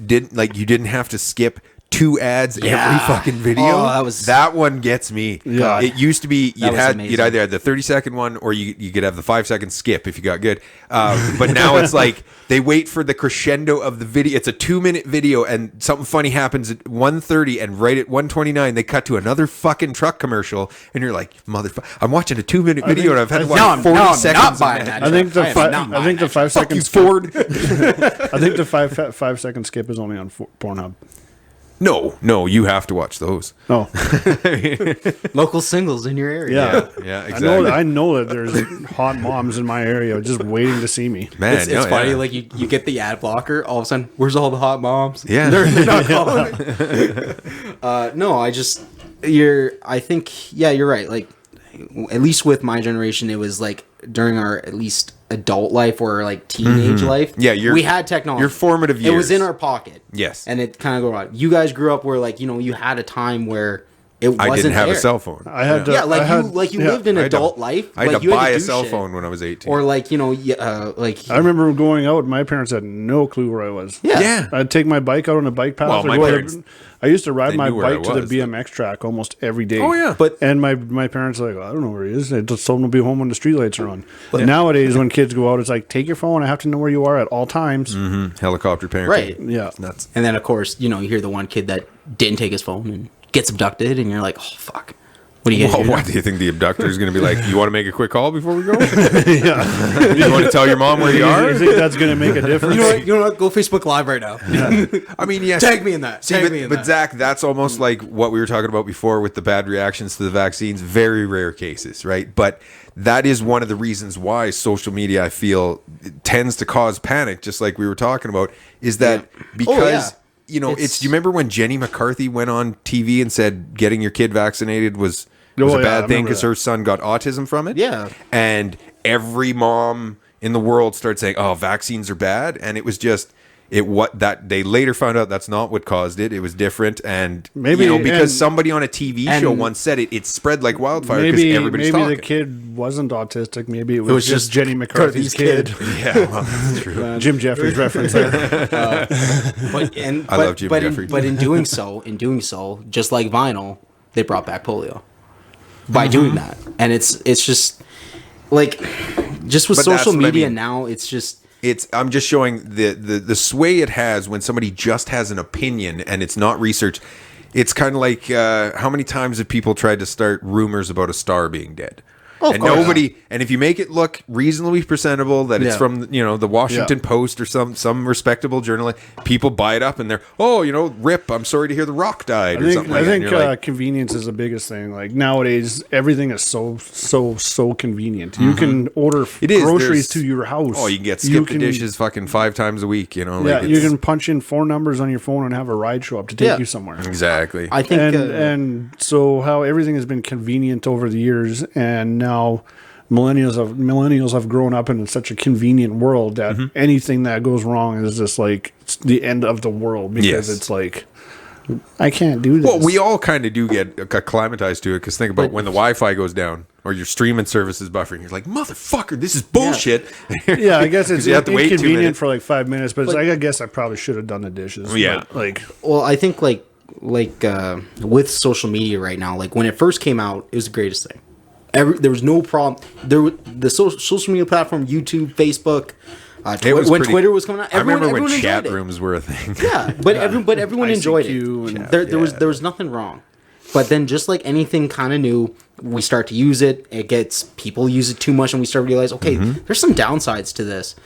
you didn't have to skip 2 ads every Yeah. fucking video? Oh, that one gets me. Yeah. It used to be you'd was amazing. either have the 30-second one or you could have the 5-second skip if you got good. But now it's like they wait for the crescendo of the video. It's a 2-minute video and something funny happens at 1:30 and right at 1:29 they cut to another fucking truck commercial and you're like, motherfucker, I'm watching a 2-minute video and I've had to watch 40 I'm seconds. not of buying that. that. I think I am not I think the 5 Fuck you, seconds. Ford. I think the 5-second skip is only on Pornhub. No, you have to watch those. No, local singles in your area. yeah, Yeah, exactly. I know that there's hot moms in my area just waiting to see me. Man, It's funny, like you get the ad blocker, all of a sudden, where's all the hot moms? Yeah. They're not calling. No, I think, yeah, you're right. Like, at least with my generation, it was like during our at least adult life or like teenage life. Yeah, we had technology. your formative It was years. in our pocket. Yes. And it kind of go around. You guys grew up where like, you know, you had a time where it wasn't I didn't have there. a cell phone. I had to. Yeah, like I had, you yeah. lived an I had to- adult life. I had like, to you buy do a cell shit. phone when I was 18. Or like, you know, like I remember going out. My parents had no clue where I was. yeah. I'd take my bike out on a bike path. Well, or my go to- parents- I used to ride they my knew where I bike to the was. BMX track almost every day. Oh, yeah. But And my parents were like, I don't know where he is. They just told him to be home when the streetlights are on. But nowadays, when kids go out, it's like, take your phone. I have to know where you are at all times. Helicopter parenting. Right. Yeah. It's nuts. And then, of course, you know, you hear the one kid that didn't take his phone and gets abducted, and you're like, oh, fuck. What do you Well, do? what do you think the abductor is going to be like? You want to make a quick call before we go? Yeah. You want to tell your mom where you are? You think that's going to make a difference? You know what? Go Facebook Live right now. I mean, yes. Tag me in that. But Zach, that's almost like what we were talking about before with the bad reactions to the vaccines. Very rare cases, right? But that is one of the reasons why social media, I feel, tends to cause panic, just like we were talking about, is that because... You know, do you remember when Jenny McCarthy went on TV and said getting your kid vaccinated was a bad thing because her son got autism from it? Yeah. And every mom in the world started saying, oh, vaccines are bad. And it was just, that they later found out that's not what caused it. It was different. And maybe because somebody on a TV show once said it spread like wildfire because everybody's talking. Maybe the kid wasn't autistic. Maybe it was just Jenny McCarthy's kid. Yeah, well, that's true. Jim Jeffries reference there. I love Jim Jeffries. But in doing so, just like vinyl, they brought back polio by doing that. And it's just like, just with social media now, it's just... I'm just showing the sway it has when somebody just has an opinion and it's not research. It's kind of like how many times have people tried to start rumors about a star being dead? Oh, and nobody, and if you make it look reasonably presentable that it's from the Washington Post or some respectable journal, people buy it up and they're rip. I'm sorry to hear The Rock died or something like that. I think convenience is the biggest thing. Like nowadays, everything is so convenient. Mm-hmm. You can order groceries to your house. Oh, you can get skip the dishes fucking 5 times a week. You can punch in 4 numbers on your phone and have a ride show up to take you somewhere. Exactly. I think, and so how everything has been convenient over the years, and now millennials have grown up in such a convenient world that anything that goes wrong is just like it's the end of the world because it's like I can't do this. Well, we all kind of do get acclimatized to it because think about when the Wi-Fi goes down or your streaming service is buffering. You're like, motherfucker, this is bullshit. Yeah, I guess it's you have to wait 2 minutes. inconvenient for like 5 minutes, but I guess I probably should have done the dishes. Yeah, well, I think like with social media right now, like when it first came out, it was the greatest thing. There was no problem. The social media platform, YouTube, Facebook, when Twitter was coming out. I remember when chat rooms were a thing. Yeah, but everyone enjoyed it. There was nothing wrong. But then, just like anything kind of new, we start to use it. People use it too much, and we start to realize, okay, there's some downsides to this.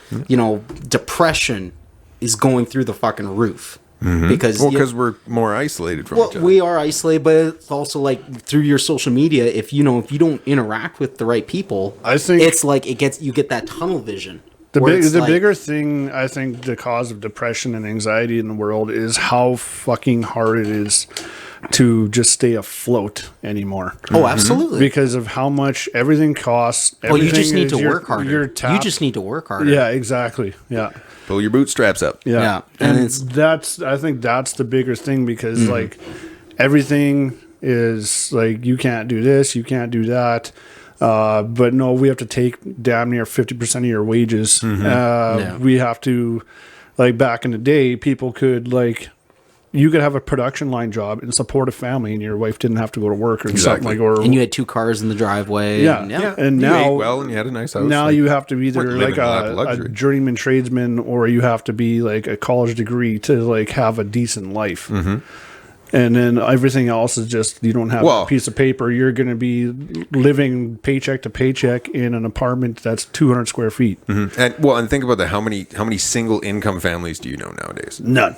Depression is going through the fucking roof. Because we're more isolated from each other. We are isolated, but it's also like through your social media. If you don't interact with the right people, I think it's like you get that tunnel vision. The bigger thing, I think, the cause of depression and anxiety in the world is how fucking hard it is to just stay afloat anymore. Oh, absolutely. Because of how much everything costs. Well, you just need to work harder. You just need to work harder. Yeah, exactly. Yeah. Pull your bootstraps up. Yeah. And I think that's the bigger thing because like everything is like you can't do this, you can't do that. But no, we have to take damn near 50% of your wages. We have to, like back in the day, people could you could have a production line job and support a family, and your wife didn't have to go to work or something and you had 2 cars in the driveway. And now you ate well and you had a nice house. Now you have to be either like a journeyman tradesman or you have to be like a college degree to have a decent life. And then everything else is just, you don't have a piece of paper. You're going to be living paycheck to paycheck in an apartment that's 200 square feet. And think about that. How many single income families do you know nowadays? None.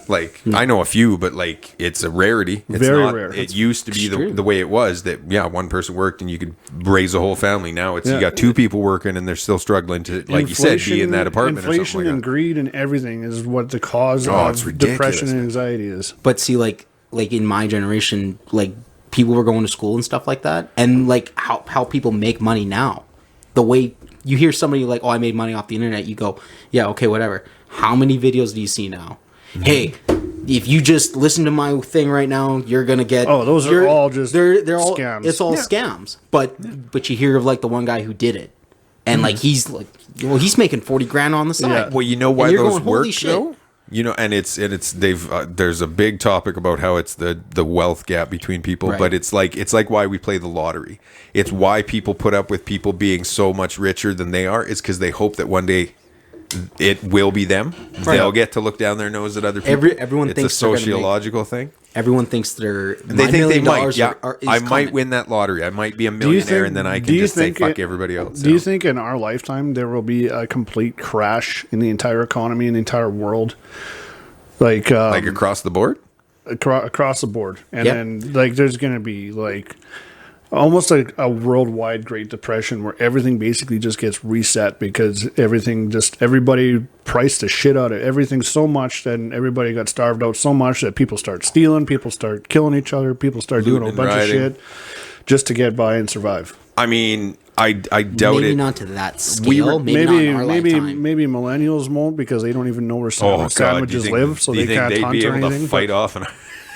I know a few, but it's a rarity. It's very not, rare. It used to be the way it was that, one person worked and you could raise a whole family. Now you got 2 people working and they're still struggling to, like you said, be in that apartment or something like that. Inflation and greed and everything is what the cause of depression and anxiety is. But see, like in my generation, people were going to school and stuff like that, and how people make money now. The way you hear somebody like, "Oh, I made money off the internet," you go, "Yeah, okay, whatever." How many videos do you see now? Hey, if you just listen to my thing right now, you're gonna get. Oh, those are all just they're all scams. It's all scams. But you hear of the one guy who did it, and he's making 40 grand on the side. Yeah. Well, you know why those work though? And it's there's a big topic about how it's the wealth gap between people, but it's like why we play the lottery. It's why people put up with people being so much richer than they are. It's because they hope that one day it will be them. They'll get to look down their nose at other people. Everyone it's thinks a sociological thing. everyone thinks they're They think they might. Yeah, I is might coming. win that lottery. I might be a millionaire, and then I can just say fuck everybody else. Do you think in our lifetime there will be a complete crash in the entire economy and the entire world, like across the board? Across the board, and Yep. then like there's going to be like almost like a worldwide Great Depression where everything basically just gets reset because everybody priced the shit out of everything so much that everybody got starved out so much that people start stealing, people start killing each other, people start doing a bunch of shit just to get by and survive. I mean, I doubt maybe it. not to that scale. Maybe not in our lifetime. Maybe millennials won't because they don't even know where sandwiches live, so they can't hunt or anything. To fight off and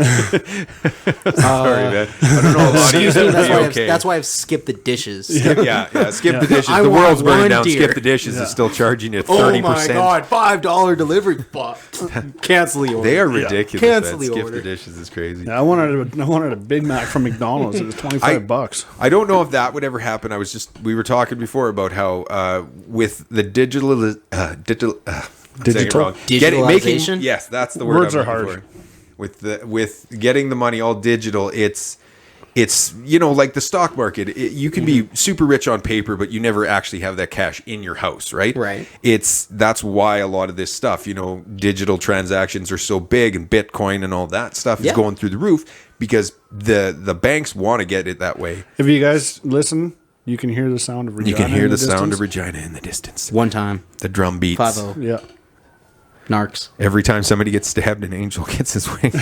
sorry, man. I don't know. Excuse me. That's why I've skipped the dishes. Skip the dishes. I The want world's burning one down. deer. Skip the dishes is still charging you 30%. Oh my god, $5 delivery. Cancel the order. They are ridiculous. Cancel Man. the Skip order. the dishes is crazy. Yeah, I wanted a Big Mac from McDonald's. It was $25. I don't know if that would ever happen. We were talking before about how with the digital Digitalization? Yes, that's the word. Words I'm are looking hard. for. With getting the money all digital, it's like the stock market. You can be super rich on paper, but you never actually have that cash in your house, right? Right. That's why a lot of this stuff, digital transactions are so big, and Bitcoin and all that stuff is going through the roof because the banks want to get it that way. If you guys listen, you can hear the sound of Regina. You can hear in the sound distance. of Regina in the distance. One time. The drum beats. 5-0. Yeah. Narcs. Every time somebody gets stabbed, an angel gets his wings.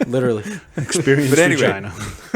Literally. Experience But anyway, Regina.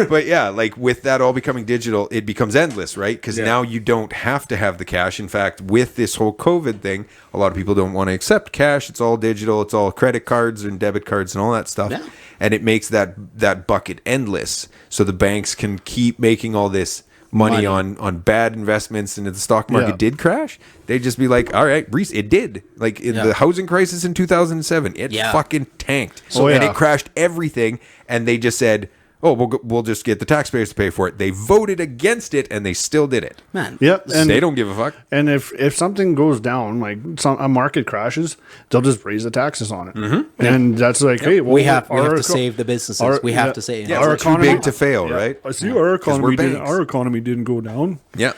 but yeah, like with that all becoming digital, it becomes endless, right? Because now you don't have to have the cash. In fact, with this whole COVID thing, a lot of people don't want to accept cash. It's all digital. It's all credit cards and debit cards and all that stuff. Yeah. And it makes that bucket endless. So the banks can keep making all this money on bad investments, and if the stock market did crash, they'd just be like, all right, Reese, it did. Like in the housing crisis in 2007, it fucking tanked. And it crashed everything, and they just said, oh, we'll just get the taxpayers to pay for it. They voted against it, and they still did it. Man. Yep. And They don't give a fuck. And if something goes down, like a market crashes, they'll just raise the taxes on it. Mm-hmm. And that's like, hey, well, we have to save the businesses. We have to save. Yeah, our it's too big to fail, Yeah. right? I see our we're economy didn't go down. Yeah.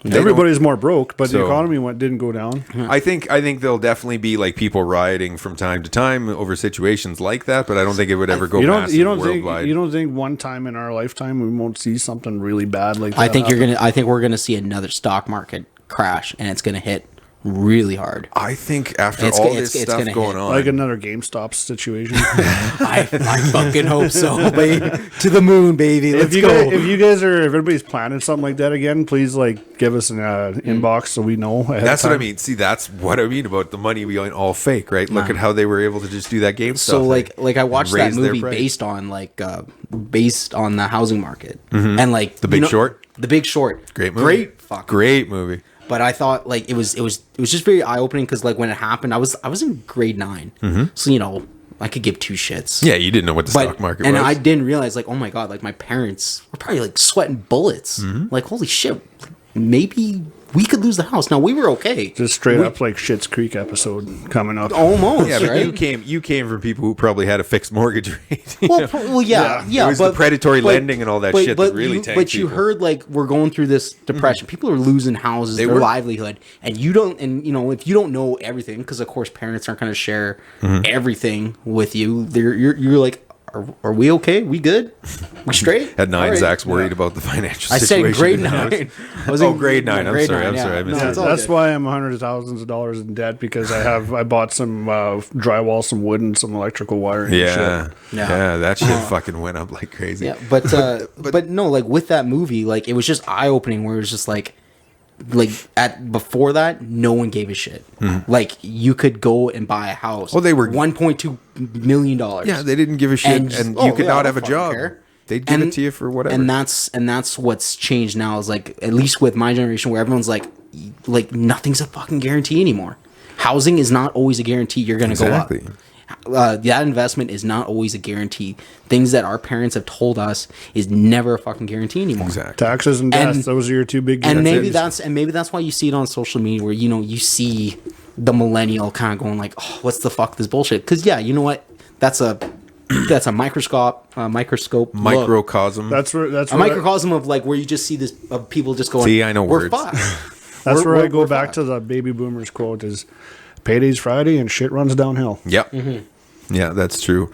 Everybody's more broke, but the So- economy didn't go down. I think there'll definitely be like people rioting from time to time over situations like that, but I don't think it would ever go massive worldwide. You don't think one time in our lifetime we won't see something really bad like that? I think we're gonna see another stock market crash, and it's gonna hit really hard. I think after It's all gonna- this it's stuff gonna going hit. on, like another GameStop situation. I fucking hope so, baby. To the moon, baby. Let's if go. if everybody's planning something like that again, please give us an inbox so we know. that's what I mean. See, that's what I mean about the money being all fake, right? Look at how they were able to just do that game So stuff. like I watched that raise their movie price. based on the housing market and like The Big Short? The Big Short, Great movie. Great movie. But I thought like it was just very eye opening because like when it happened, I was in grade 9, so I could give two shits. Yeah, you didn't know what the stock market and was. I didn't realize like, oh my god, like my parents were probably like sweating bullets. Like holy shit, maybe we could lose the house. Now we were okay. Just straight up like Schitt's Creek episode coming up. Almost, yeah, but right? you came from people who probably had a fixed mortgage rate. Yeah. It was the predatory lending and all that shit that really tanked But you people. heard like we're going through this depression. People are losing houses, their were. livelihood, and you don't. And if you don't know everything, because of course parents aren't going to share everything with you. You're like, are we okay? We good? We straight? At 9, All right. Zach's worried about the financial I said situation. grade in the house. 9. I was grade 9. I'm sorry. I No, missed it's it. all That's good. why I'm hundreds of thousands of dollars in debt because I bought some drywall, some wood, and some electrical wiring. Yeah. And shit. Yeah, that shit fucking went up like crazy. Yeah, but no, like with that movie, like it was just eye opening. Where it was just like before that, no one gave a shit. Like you could go and buy a house. Well, they were $1.2 million. Yeah, they didn't give a shit, and you could not have a job. Care. They'd give it to you for whatever. And that's what's changed now. Is like at least with my generation, where everyone's like nothing's a fucking guarantee anymore. Housing is not always a guarantee. You're going to go up. That investment is not always a guarantee. Things that our parents have told us is never a fucking guarantee anymore. Exactly. Taxes and death, those are your two big And guarantees. maybe that's why you see it on social media, where you see the millennial kind of going like, oh, what's the fuck this bullshit? Because you know what, that's a that's a microscope look. Microcosm. That's A microcosm of like where you just see this of people just going. See, I know we're words. fucked. That's where I go we're back fucked. to the baby boomers quote: "Is Paydays Friday and shit runs downhill." Yep. Yeah, that's true.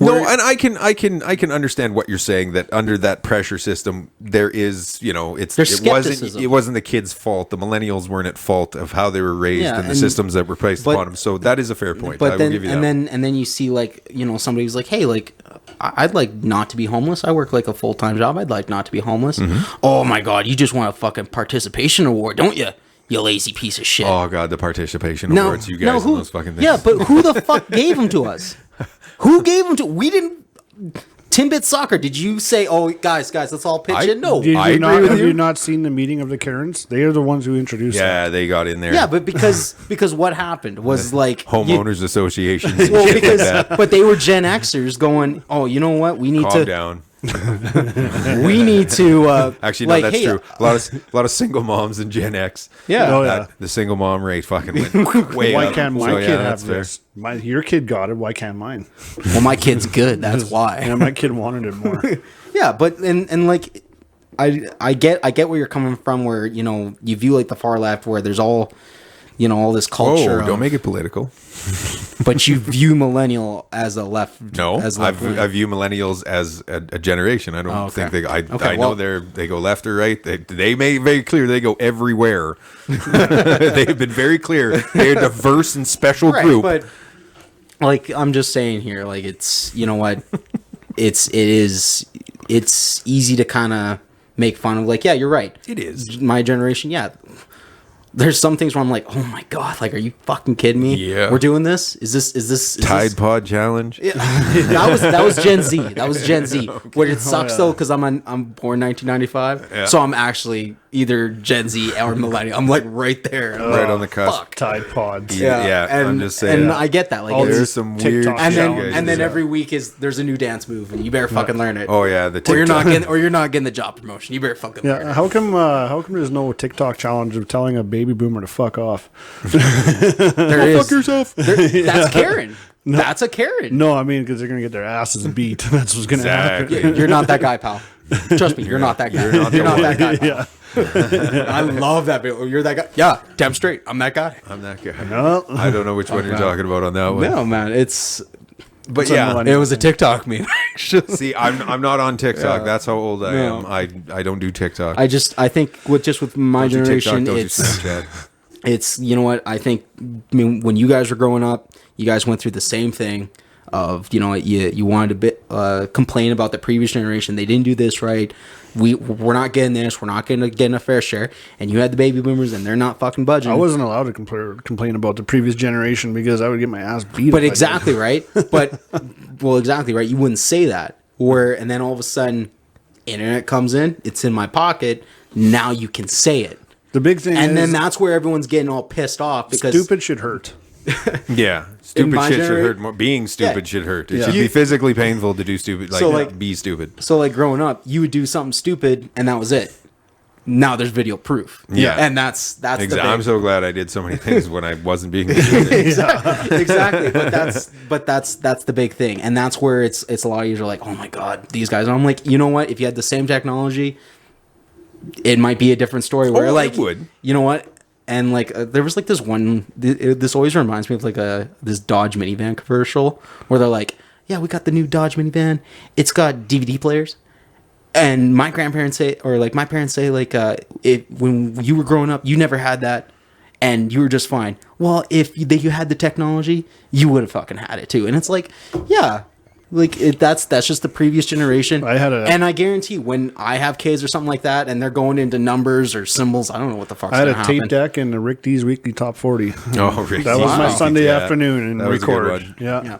No, and I can understand what you're saying, that under that pressure system there is, There's it skepticism. wasn't the kids' fault. The millennials weren't at fault of how they were raised and the systems that were placed upon them. So that is a fair point. But I then, will give you that. and then you see like somebody who's like, hey, like I'd like not to be homeless. I work like a full-time job. I'd like not to be homeless. Oh my god, you just want a fucking participation award, don't you? You lazy piece of shit. Oh god, the participation awards, you guys, and those fucking things. Yeah, but who the fuck gave them to us? Who gave them to? We didn't. Timbit Soccer. Did you say, "Oh, guys, let's all pitch in"? No, I agree with Have you. you not seen the meeting of the Karens? They are the ones who introduced Yeah, that. they got in there. yeah, but because what happened was like Homeowners associations. And well, shit because like that. but they were Gen Xers going, oh, you know what? We need Calm to down. we need to Actually, no, like, that's hey, true. A lot of single moms in Gen X. Yeah. Oh, yeah. The single mom rate fucking went way Why up. can't my So, kid that's have fair. this? Your kid got it. Why can't mine? Well, my kid's good. That's why. And my kid wanted it more. Yeah, but and like I get where you're coming from, where you view like the far left, where there's all all this culture. Oh, don't make it political. But you view millennial as a left. No, as I left wing. view millennials as a generation. I don't Oh, okay. think they. Okay, I know well- they go left or right. They made very clear they go everywhere. They've been very clear. They're a diverse and special right, group. but like I'm just saying here, like it's what it's easy to kind of make fun of. Like, yeah, you're right. It is. My generation. Yeah. There's some things where I'm like, oh my god, like, are you fucking kidding me? Yeah. We're doing this? Is this Tide Pod challenge. that was Gen Z. That was Gen Z. What it sucks though, because I'm born 1995, Yeah. so I'm actually either Gen Z or millennial. I'm like right there, I'm Right like, on the cusp. Fuck. Tide Pods. Yeah, and, I'm just saying. and I get that. Like, All it's- There's some weird TikTok and shit then you guys and then do. every week there's a new dance move, and you better fucking learn it. Oh yeah, the Or you're not TikTok. getting the job promotion. You better fucking learn Yeah, it. how come there's no TikTok challenge of telling a baby boomer to fuck off? There is. Fuck yourself. That's Karen. That's a Karen. No, I mean because they're gonna get their asses beat. That's what's gonna happen. Exactly. You're not that guy, pal. Trust me, you're not that guy. You're not that guy. Pal. Yeah. I love that bit. You're that guy. Yeah, damn straight. I'm that guy. I'm that guy. No. I don't know which one you're talking about on that one. No, man. It's But a yeah, millennial it was a TikTok meme. see, I'm not on TikTok. Yeah. That's how old I No. am. I don't do TikTok. I think with my Don't do generation, TikTok, don't do it's Snapchat. it's I think when you guys were growing up, you guys went through the same thing of you wanted to complain about the previous generation. They didn't do this right. We're not getting this. We're not getting a fair share. And you had the baby boomers, and they're not fucking budging. I wasn't allowed to complain about the previous generation because I would get my ass beat. But if I exactly right. But well, exactly right. You wouldn't say that. And then all of a sudden, internet comes in. It's in my pocket. Now you can say it. did. The big thing And is then that's where everyone's getting all pissed off because stupid should hurt. Yeah, In stupid my shit should genera- hurt more. Being stupid Yeah. should hurt. It Yeah. should be physically painful to do stupid. Like, So, like- be stupid. So like growing up, you would do something stupid and that was it. Now there's video proof. Yeah. And that's Exactly. the I'm big, so glad I did so many things when I wasn't being stupid. exactly. But that's the big thing. And that's where it's a lot easier like, oh my God, these guys. And I'm like, you know what? If you had the same technology, it might be a different story where Oh, it like would. you know what? And like there was like this one this always reminds me of like this Dodge minivan commercial where they're like, yeah, we got the new Dodge minivan. It's got DVD players. And my grandparents say, or like my parents say, like, when you were growing up, you never had that, and you were just fine. Well, if you had the technology, you would have fucking had it too. And it's like, yeah, like that's just the previous generation. And I guarantee when I have kids or something like that, and they're going into numbers or symbols, I don't know what the fuck's I had gonna a happen. tape deck in the Rick D's Weekly Top 40. Oh, Rick. That was my Wow. Sunday Yeah. afternoon and That was a good recorded. one. Yeah. Yeah.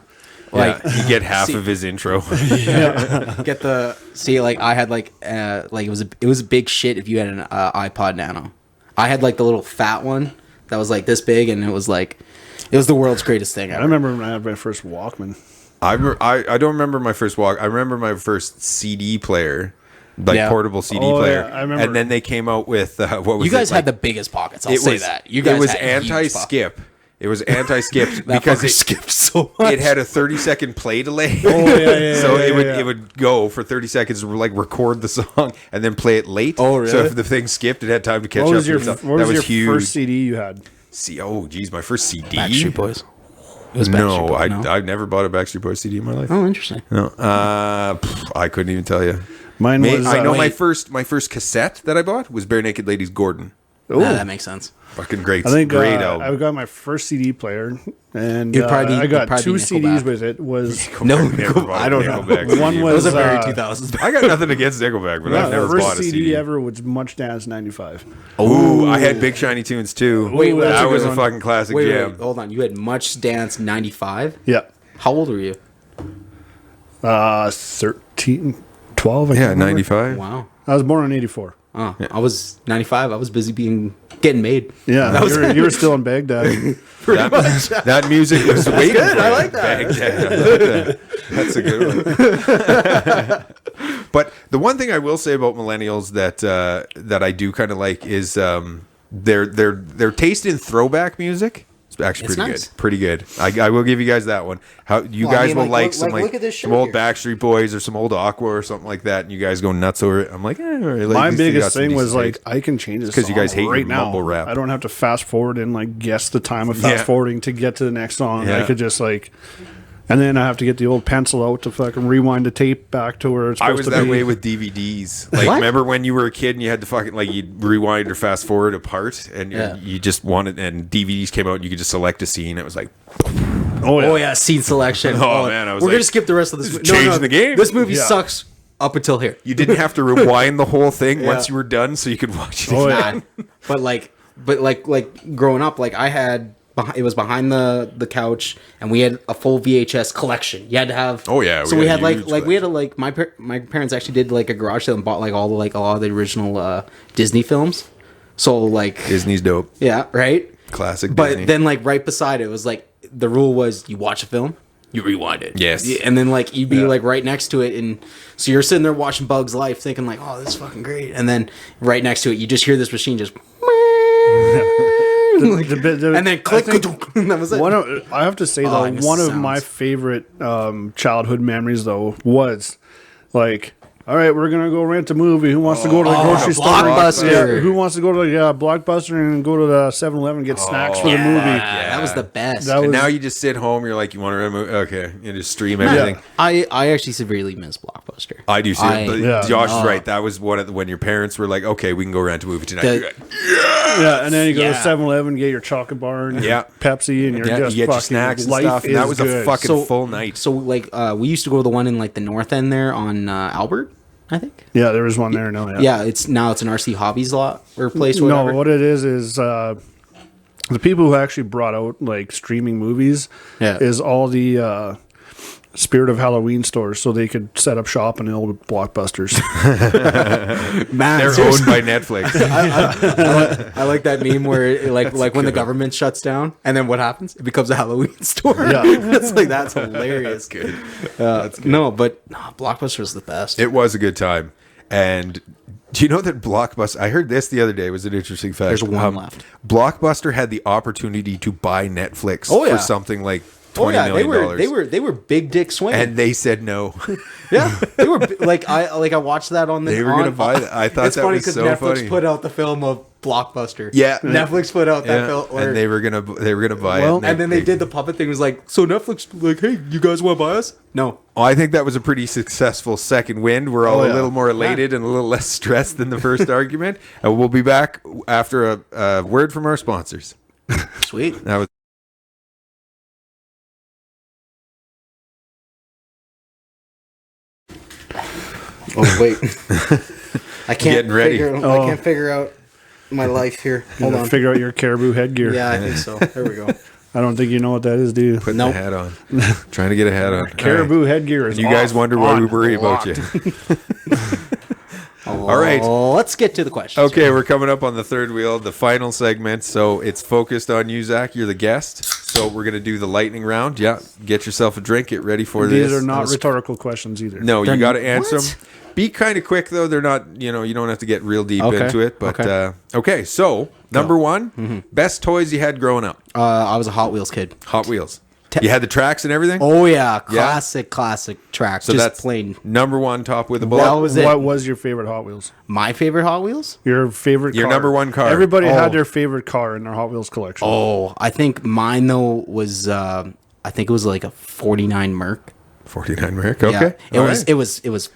Like, Like you get half see- of his intro. get the see like I had like it was a big shit if you had an iPod Nano. I had like the little fat one that was like this big, and it was the world's greatest thing ever. I remember when I had my first Walkman. I don't remember my first walk. I remember my first CD player, like Yeah. portable CD Oh, player. yeah, I remember. And then they came out with what was You guys it? had like, the biggest pockets. I'll say that. You guys it was had huge anti-skip. It was anti-skipped That because fucker it skipped so much. it had a 30-second play delay. Oh yeah. So it would go for 30 seconds, like record the song and then play it late. Oh, really? So if the thing skipped, it had time to catch What up. was your to itself. what was That your huge. first CD you had? Oh, geez, my first CD. Backstreet Boys. It was No, Backstreet Boys, I've never bought a Backstreet Boys CD in my life. Oh, interesting. No, I couldn't even tell you. Mine was. I know my wait. first cassette that I bought was Bare Naked Ladies Gordon. Ooh. Nah, that makes sense. Fucking great, I think great I album. got my first CD player, and It'd probably be- I got it'd probably two be CDs Nickelback. with it. Was No, Never bought I a don't know. Nickelback One CD. was- Those are very uh, 2000s. I got nothing against Nickelback, but I've never the bought first a CD CD. ever was Much Dance '95. Ooh, I had Big Shiny Tunes too. Wait, that's that a was good a one. fucking classic Wait, jam. hold on. You had Much Dance 95? Yeah, How old were you? 13, 12. I Yeah, can't remember. 95. Wow. I was born in '84. Oh, I was 95. I was busy getting made. Yeah, you were still in Baghdad. That music was way good. I like that. That's a good one. But the one thing I will say about millennials that I do kind of like is their taste in throwback music. It's actually It's pretty nice. good. Pretty good. I will give you guys that one. How you Well, I guys mean, will like, like look- some like, look at this some shirt old here. Backstreet Boys or some old Aqua or something like that, and you guys go nuts over it. I'm like, all right, My these two got biggest some thing was decent like taste. I can change this 'Cause you guys hate right your now. mumble rap. I don't have to fast forward and like guess the time of Yeah. fast forwarding to get to the next song. Yeah. I could just like, and then I have to get the old pencil out to fucking rewind the tape back to where it's I supposed was to that be. way with DVDs. Like, What? remember when you were a kid and you had to fucking like you'd rewind or fast forward a part, and Yeah. you just wanted, and DVDs came out and you could just select a scene. It was like, Oh yeah, scene selection. Oh, man, I was we're like, gonna skip the rest of this. this is changing the game. This movie Yeah. sucks up until here. you didn't have to rewind the whole thing Yeah. once you were done, so you could watch it. Oh, again. yeah. But like growing up, like I had it was behind the couch, and we had a full VHS collection. You had to have. Oh, yeah, So we we had had a huge we had a my parents actually did like a garage sale and bought like all the a lot of the original Disney films. So like Disney's dope. yeah, right. Classic But Disney. then like right beside it was like the rule was you watch a film, you rewind it. Yes. Yeah, and then like you'd be like right next to it, and so you're sitting there watching Bugs Life, thinking like, oh, this is fucking great, and then right next to it, you just hear this machine just. And then click, and that was it. I have to say I though, miss one the of my sounds. favorite childhood memories though was like, all right, we're gonna go rent a movie. Who wants to go to the grocery store? Blockbuster. Yeah, who wants to go to the Blockbuster and go to the 7-Eleven and get snacks for the movie? Yeah, that was the best. That and was- now you just sit home. You're like, you want to remove? Okay, you just stream everything. I actually severely miss Blockbuster. I do too. But Yeah. Josh is right. That was one of when your parents were like, okay, we can go rent a movie tonight. The- You're like, Yeah, and then you go Yeah. to 7-Eleven, get your chocolate bar and your Yeah. Pepsi, and you're yeah, just you get your fucking snacks and life stuff. And that is was good. a fucking full night. So like we used to go to the one in like the north end there on Albert, I think. Yeah, there was one there. No, Yeah, it's an RC Hobbies lot or place. Or No, whatever. what it is the people who actually brought out like streaming movies Yeah. is all the Spirit of Halloween stores, so they could set up shop in the old Blockbusters. Man, They're seriously. owned by Netflix. I like that meme where it, like when the government shuts down and then what happens? It becomes a Halloween store. Yeah. it's like that's hilarious. Good. No, but Blockbuster was the best. It was a good time. And do you know that Blockbuster? I heard this the other day. It was an interesting fact. There's one left. Blockbuster had the opportunity to buy Netflix Oh, yeah. for something like Oh $20 yeah, million. they were big dick swinging. And they said no. yeah, they were like I watched that on the. They were gonna buy that. I thought it's that funny was so Netflix funny. put out the film of Blockbuster. Yeah. Netflix put out that Yeah. film, And they were gonna buy it. and then they did the puppet thing. It was like, so Netflix like, hey, you guys want to buy us? No. Oh, I think that was a pretty successful second wind. We're all Oh, a yeah. little more elated and a little less stressed than the first argument. And we'll be back after a word from our sponsors. Sweet. That was. Oh wait, I can't Getting ready. I can't figure out my life here. Hold on. Figure out your caribou headgear. Yeah, I think so. There we go. I don't think you know what that is, do you? Putting Nope. a hat on. Trying to get a hat on. Caribou All right. headgear is And you guys off, wonder why we on, worry about you. All right. Let's get to the questions. Okay, we're coming up on the third wheel, the final segment. So it's focused on you, Zach. You're the guest. So we're going to do the lightning round. Yeah. Get yourself a drink. Get ready for this. These are not rhetorical questions either. No, you got to answer What? them. Be kind of quick, though. They're not, you don't have to get real deep into it. But, okay. So, number one, best toys you had growing up. I was a Hot Wheels kid. Hot Wheels. You had the tracks and everything? Oh yeah, classic tracks. So just that's plain. number one, top with a bullet. That was it. What was your favorite Hot Wheels? My favorite Hot Wheels. Your favorite Your car. number one car. Everybody had their favorite car in their Hot Wheels collection. Oh, I think mine though was I think it was like a 49 Merc. 49 Merc. Okay. Yeah. It was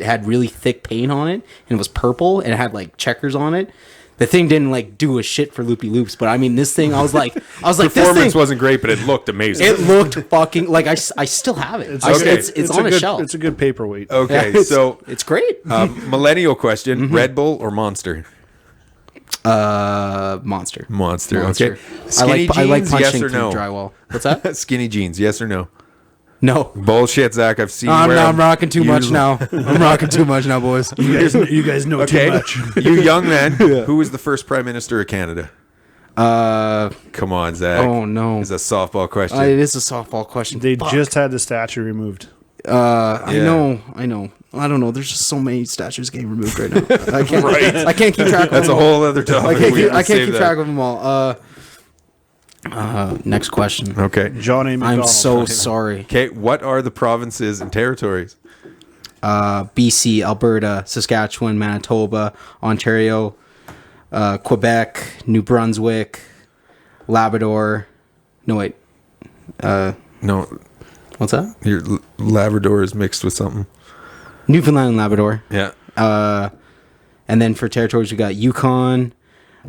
had really thick paint on it, and it was purple, and it had like checkers on it. The thing didn't like do a shit for loopy loops, but I mean, this thing, I was like, Performance this thing, wasn't great, but it looked amazing. it looked fucking like I still have it. It's on a shelf. It's a good paperweight. Okay, Yeah, so it's great. millennial question: Red Bull or Monster? Monster. Okay. Skinny I like jeans, punching yes or through no? drywall. What's that? Skinny jeans, yes or no? No. Bullshit, Zach. I've seen. I'm rocking too much now. I'm rocking too much now, boys. You guys know Okay, too much. you young man. Who was the first prime minister of Canada? Come on, Zach. Oh no. It's a softball question. It is a softball question. They Fuck. just had the statue removed. I know. I don't know. There's just so many statues getting removed right now. I can't. I can't keep track of That's them a all. whole other topic. I can't keep track of them all. Next question. Okay. John A. McDonald. I'm so sorry. Okay. What are the provinces and territories? BC, Alberta, Saskatchewan, Manitoba, Ontario, Quebec, New Brunswick, Labrador. No wait. No, What's that? your Labrador is mixed with something. Newfoundland and Labrador. Yeah. And then for territories, we got Yukon,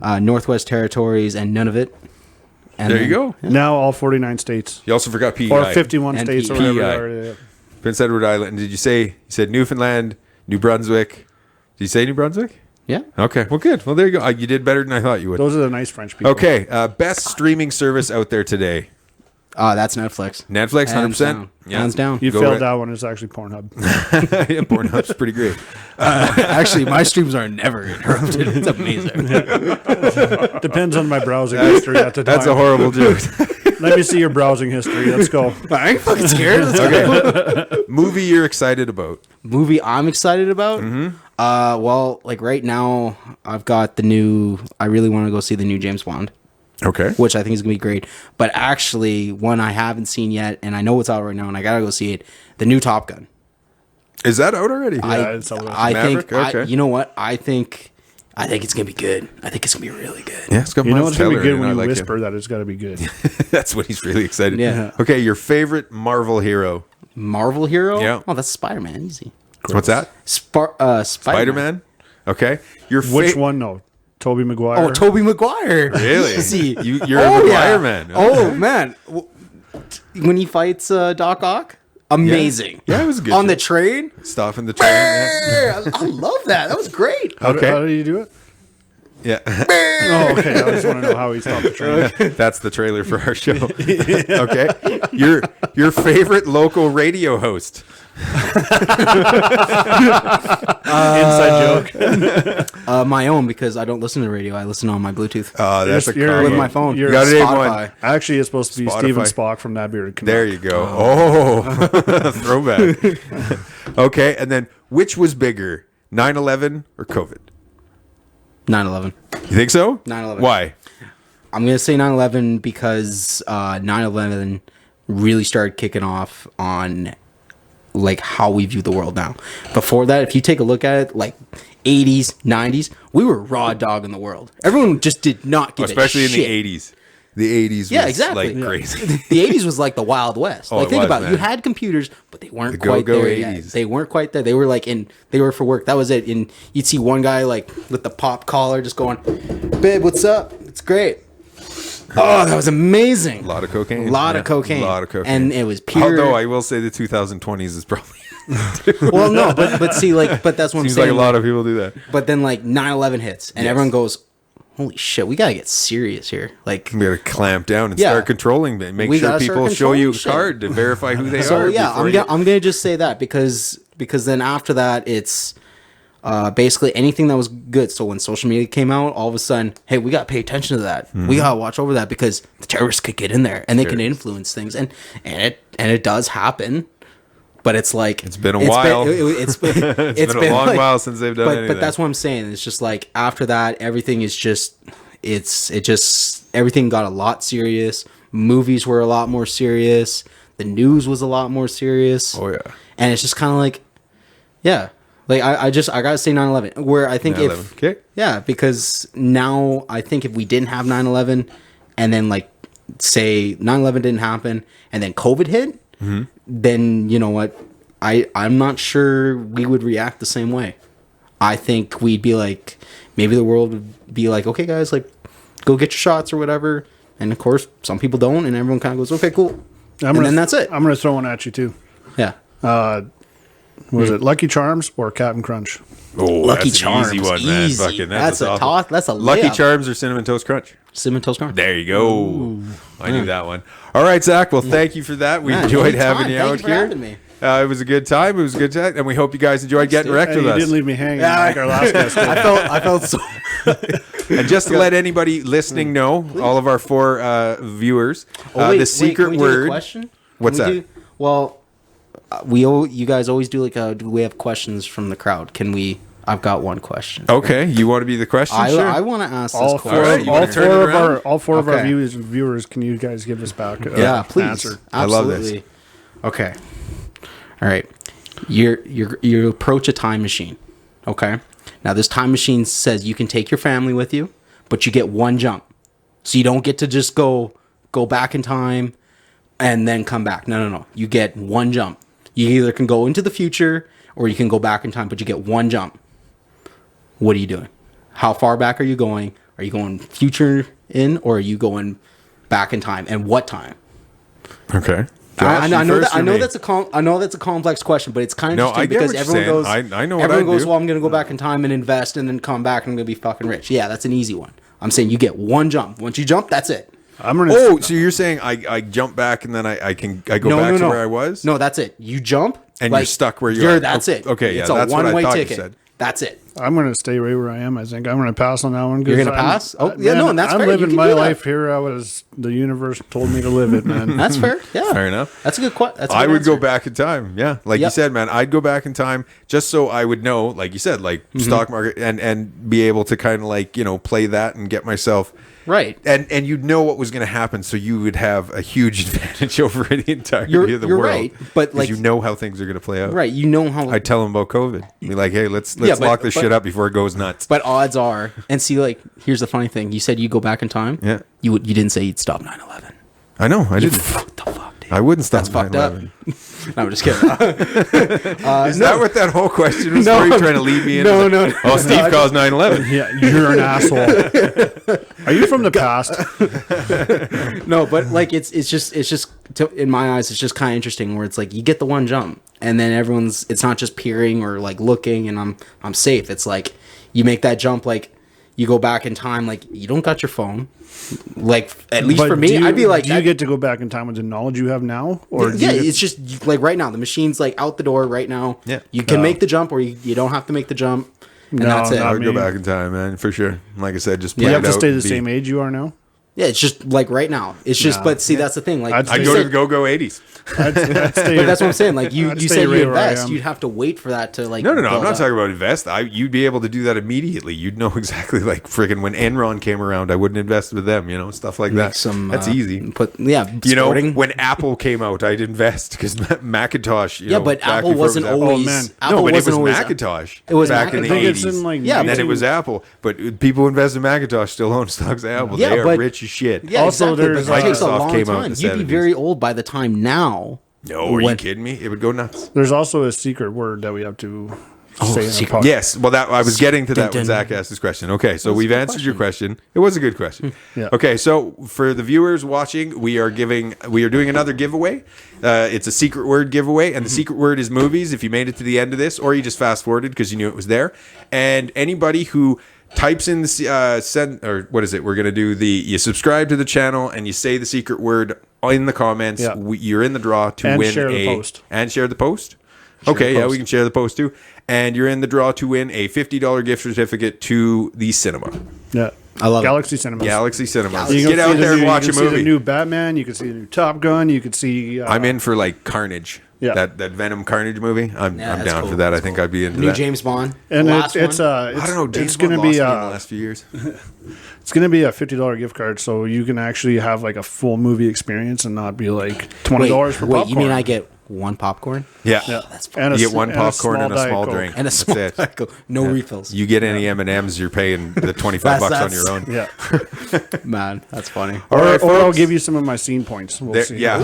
Northwest Territories, and Nunavut. And There then- you go. Now all 49 states. You also forgot PEI. Or 51 And states or PEI. whatever. they are. Prince Edward Island. Did you say, you said Newfoundland, New Brunswick? Did you say New Brunswick? Yeah. Okay. Well, good. Well, there you go. You did better than I thought you would. Those are the nice French people. Okay. Best streaming service out there today. That's Netflix. Netflix, 100%. Hands down. Hands down. You Go failed right- that one. It's actually Pornhub. Yeah, Pornhub's pretty great. Actually, my streams are never interrupted. It's amazing. Depends on my browsing history at the time. That's a horrible joke. Let me see your browsing history. Let's go. I ain't fucking scared. Let's go. Movie you're excited about? Movie I'm excited about. Well, like right now, I've got the new. I really want to go see the new James Bond, Okay. which I think is gonna be great. But actually, one I haven't seen yet, and I know it's out right now, and I gotta go see it. The new Top Gun. Is that out already? it's out. I think. Maverick? Okay. You know what? I think it's gonna be good. I think it's gonna be really good. Yeah, it's got You know Miles what's going to be Teller good in it. when I you like whisper that it's got to be good. it. That's what he's really excited. Yeah. Okay, your favorite Marvel hero? Marvel hero. Yeah. Oh, that's Spider-Man. Easy. What's that? Spider-Man. Spider-Man? Okay. Your Which one? No. Toby Maguire. Oh, Tobey Maguire. Really? Easy. You're a Maguire man. Oh man, when he fights Doc Ock, amazing. Yeah, it was a good. On the show. train. Stopping the train. Yeah. I love that. That was great. How, Okay. how do you do it? Yeah. Oh, okay. I just want to know how he stopped the train. That's the trailer for our show. Okay. Your favorite local radio host? Inside joke. My own, because I don't listen to the radio. I listen on my Bluetooth Oh, that's a You're- con- with my phone. You're- You got to name Spotify. one. Actually, it's supposed to be Spotify. Steven Spock from That Bearded Canuck. There you go. Oh, throwback. Okay, and then which was bigger, 9/11 or COVID? 9/11. You think so? 9/11. Why? I'm gonna say 9/11 because 9/11 really started kicking off on like how we view the world now. Before that, if you take a look at it, like 80s, 90s, we were raw dog in the world. Everyone just did not give Especially a in shit. the 80s. The 80s Yeah, was exactly. like Yeah. crazy. The 80s was like the Wild West. Oh, Like it think was, about it. You man. had computers, but they weren't The quite go-go there 80s. yet. They weren't quite there. They were like they were for work. That was it. And you'd see one guy like with the pop collar just going, "Babe, what's up? It's great." Oh, that was amazing. A lot of cocaine. A lot Yeah, of cocaine. A lot of cocaine. And it was pure. Although I will say the 2020s is probably Well, no, but see, like, but that's what seems I'm saying. like a lot of people do that. But then like 9/11 hits, and Yes. everyone goes, "Holy shit, we gotta get serious here!" Like, We got to clamp down and Yeah. start controlling it. Make We sure gotta start people show you a controlling shit. card to verify who they so are. yeah, before I'm you- gonna just say that because then after that it's basically anything that was good. So when social media came out, all of a sudden, hey, we got to pay attention to that. We got to watch over that because the terrorists could get in there and they can influence things. And it does happen. But it's like it's been a while. It's been a long while since they've done anything. But that's what I'm saying. It's just like after that, everything is just everything got a lot serious. Movies were a lot more serious. The news was a lot more serious. Oh yeah. And it's just kind of like, yeah, like I gotta say 9/11. Where I think 9/11. Okay. Yeah, because now I think if we didn't have 9/11, and then like say 9/11 didn't happen, and then COVID hit. Then you know what, I'm not sure we would react the same way. I think we'd be like, maybe the world would be like, okay guys, like go get your shots or whatever. And of course some people don't, and everyone kind of goes, okay, cool, and then that's it. I'm gonna throw one at you too. Yeah. Was it Lucky Charms or Captain Crunch? Oh, Lucky that's Charms, an easy one, man. easy. Fucking, That's a toss. That's a Lucky layup. Charms or Cinnamon Toast Crunch. Cinnamon Toast Crunch. There you go. Ooh. I knew that one. All right, Zach. Well, thank you for that. We enjoyed having you out here. It was a good time. It was a good time, and we hope you guys enjoyed getting wrecked with us. You didn't leave me hanging like our last guest. I felt so. And just to let anybody listening know, all of our 4 viewers, the secret can we word. Do a question? What's that? You guys always do do we have questions from the crowd? I've got one question. Okay, you want to be the question? Sure. I want to ask all this question. All four of our viewers, can you guys give us back? Please. Answer. Absolutely. I love this. Okay. All right. You approach a time machine. Okay. Now this time machine says you can take your family with you, but you get one jump. So you don't get to just go back in time and then come back. No. You get one jump. You either can go into the future or you can go back in time, but you get one jump. What are you doing? How far back are you going? Are you going future in, or are you going back in time? And what time? Okay. I know that's a complex question, but it's kind of interesting because everyone goes. I know what everyone I goes. do. Well, I'm going to go back in time and invest, and then come back, and I'm going to be fucking rich. Yeah, that's an easy one. I'm saying you get one jump. Once you jump, that's it. So you're saying I jump back and then I go back to where I was? No, that's it. You jump and you're stuck where you are. That's it. Okay, yeah, it's a that's what I one-way thought ticket. you said. That's it. I'm going to stay right where I am. I think I'm going to pass on that one. You're going to pass? Oh, yeah, man, no, and that's I'm fair. living my life here. The universe told me to live it, man. That's fair. Yeah, fair enough. That's a good question. I would go back in time. Yeah, like you said, man. I'd go back in time just so I would know, like you said, like stock market and be able to kind of like play that and get myself. Right. And you'd know what was going to happen, so you would have a huge advantage over the entirety of the world. Right. But like, you know how things are going to play out. Right. You know how. I tell them about COVID. Be like, hey, let's lock this shit up before it goes nuts. But odds are, and see, like, here's the funny thing. You said you go back in time. Yeah. You didn't say you'd stop 9/11. I know. I didn't. What the fuck, dude? I wouldn't stop. That's fucked up. No, I'm just kidding. Is that what that whole question was? Were you trying to lead me in? No. Oh, Steve calls 9/11. Yeah, you're an asshole. Are you from the past? No, but like it's just in my eyes, it's just kind of interesting where it's like you get the one jump, and then it's not just peering or like looking, and I'm safe. It's like you make that jump, like you go back in time, like you don't got your phone. Like at least for me, I'd be like, do you get to go back in time with the knowledge you have now, or it's just like right now the machine's like out the door right now. Yeah, you can make the jump, or you don't have to make the jump, and that's it. I would go back in time, man, for sure. Like I said, just play you it have to out stay the same age you are now. Yeah, it's just like right now. It's just, but see, that's the thing. Like I'd go to the go 80s. I'd but that's what I'm saying. Like you said, you invest. You'd have to wait for that to like. No. I'm not talking about invest. You'd be able to do that immediately. You'd know exactly. Like friggin' when Enron came around, I wouldn't invest with them. Stuff like that. That's easy. When Apple came out, I'd invest because Macintosh. But Apple wasn't always. No, but it was Macintosh. It was back in the 80s. And then it was Apple. But people invest in Macintosh still own stocks of Apple. They are rich as shit. Yeah, also, it takes a long came time. You'd be very old by the time now. No, are you kidding me? It would go nuts. There's also a secret word that we have to say. Secret. Yes, well, I was getting to that when Zach asked this question. Okay, so we've answered your question. It was a good question. Yeah. Okay, so for the viewers watching, we are doing another giveaway. It's a secret word giveaway, and the secret word is movies. If you made it to the end of this, or you just fast forwarded because you knew it was there, and anybody who types in the what is it? We're gonna do you subscribe to the channel and you say the secret word in the comments. Yeah. You're in the draw to win share the post. And share the post. Okay, we can share the post too. and you're in the draw to win a $50 gift certificate to the cinema. Yeah. I love Galaxy Cinemas. Galaxy Cinemas. You can Get see out the there and new- watch a You can see movie. the new Batman. You can see the new Top Gun. You can see. I'm in for like Carnage. Yeah. That Venom Carnage movie. I'm that's down cool. for that. I That's think cool. I'd be into New that. James Bond. And the it's last one. I don't know. James It's going to Bond be lost me in the last few years. it's going to be a $50 gift card, so you can actually have like a full movie experience and not be like $20 for popcorn. You mean I get one popcorn Yeah. Yeah. That's And You get one popcorn and a Diet small Coke. drink. and a That's small it. no refills? You get any M&Ms, you're paying the $25 on your own. Yeah. Man, that's funny. All right, Or I'll folks. give you some of my scene points. We'll There- see. yeah.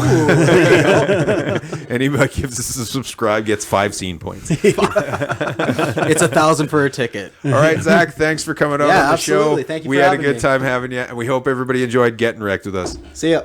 Anybody gives us a subscribe gets 5 scene points. It's 1,000 for a ticket. All right, Zach, thanks for coming on Yeah, the absolutely. show. Thank you We for had a having good me. time having you, and we hope everybody enjoyed getting wrecked with us. See ya.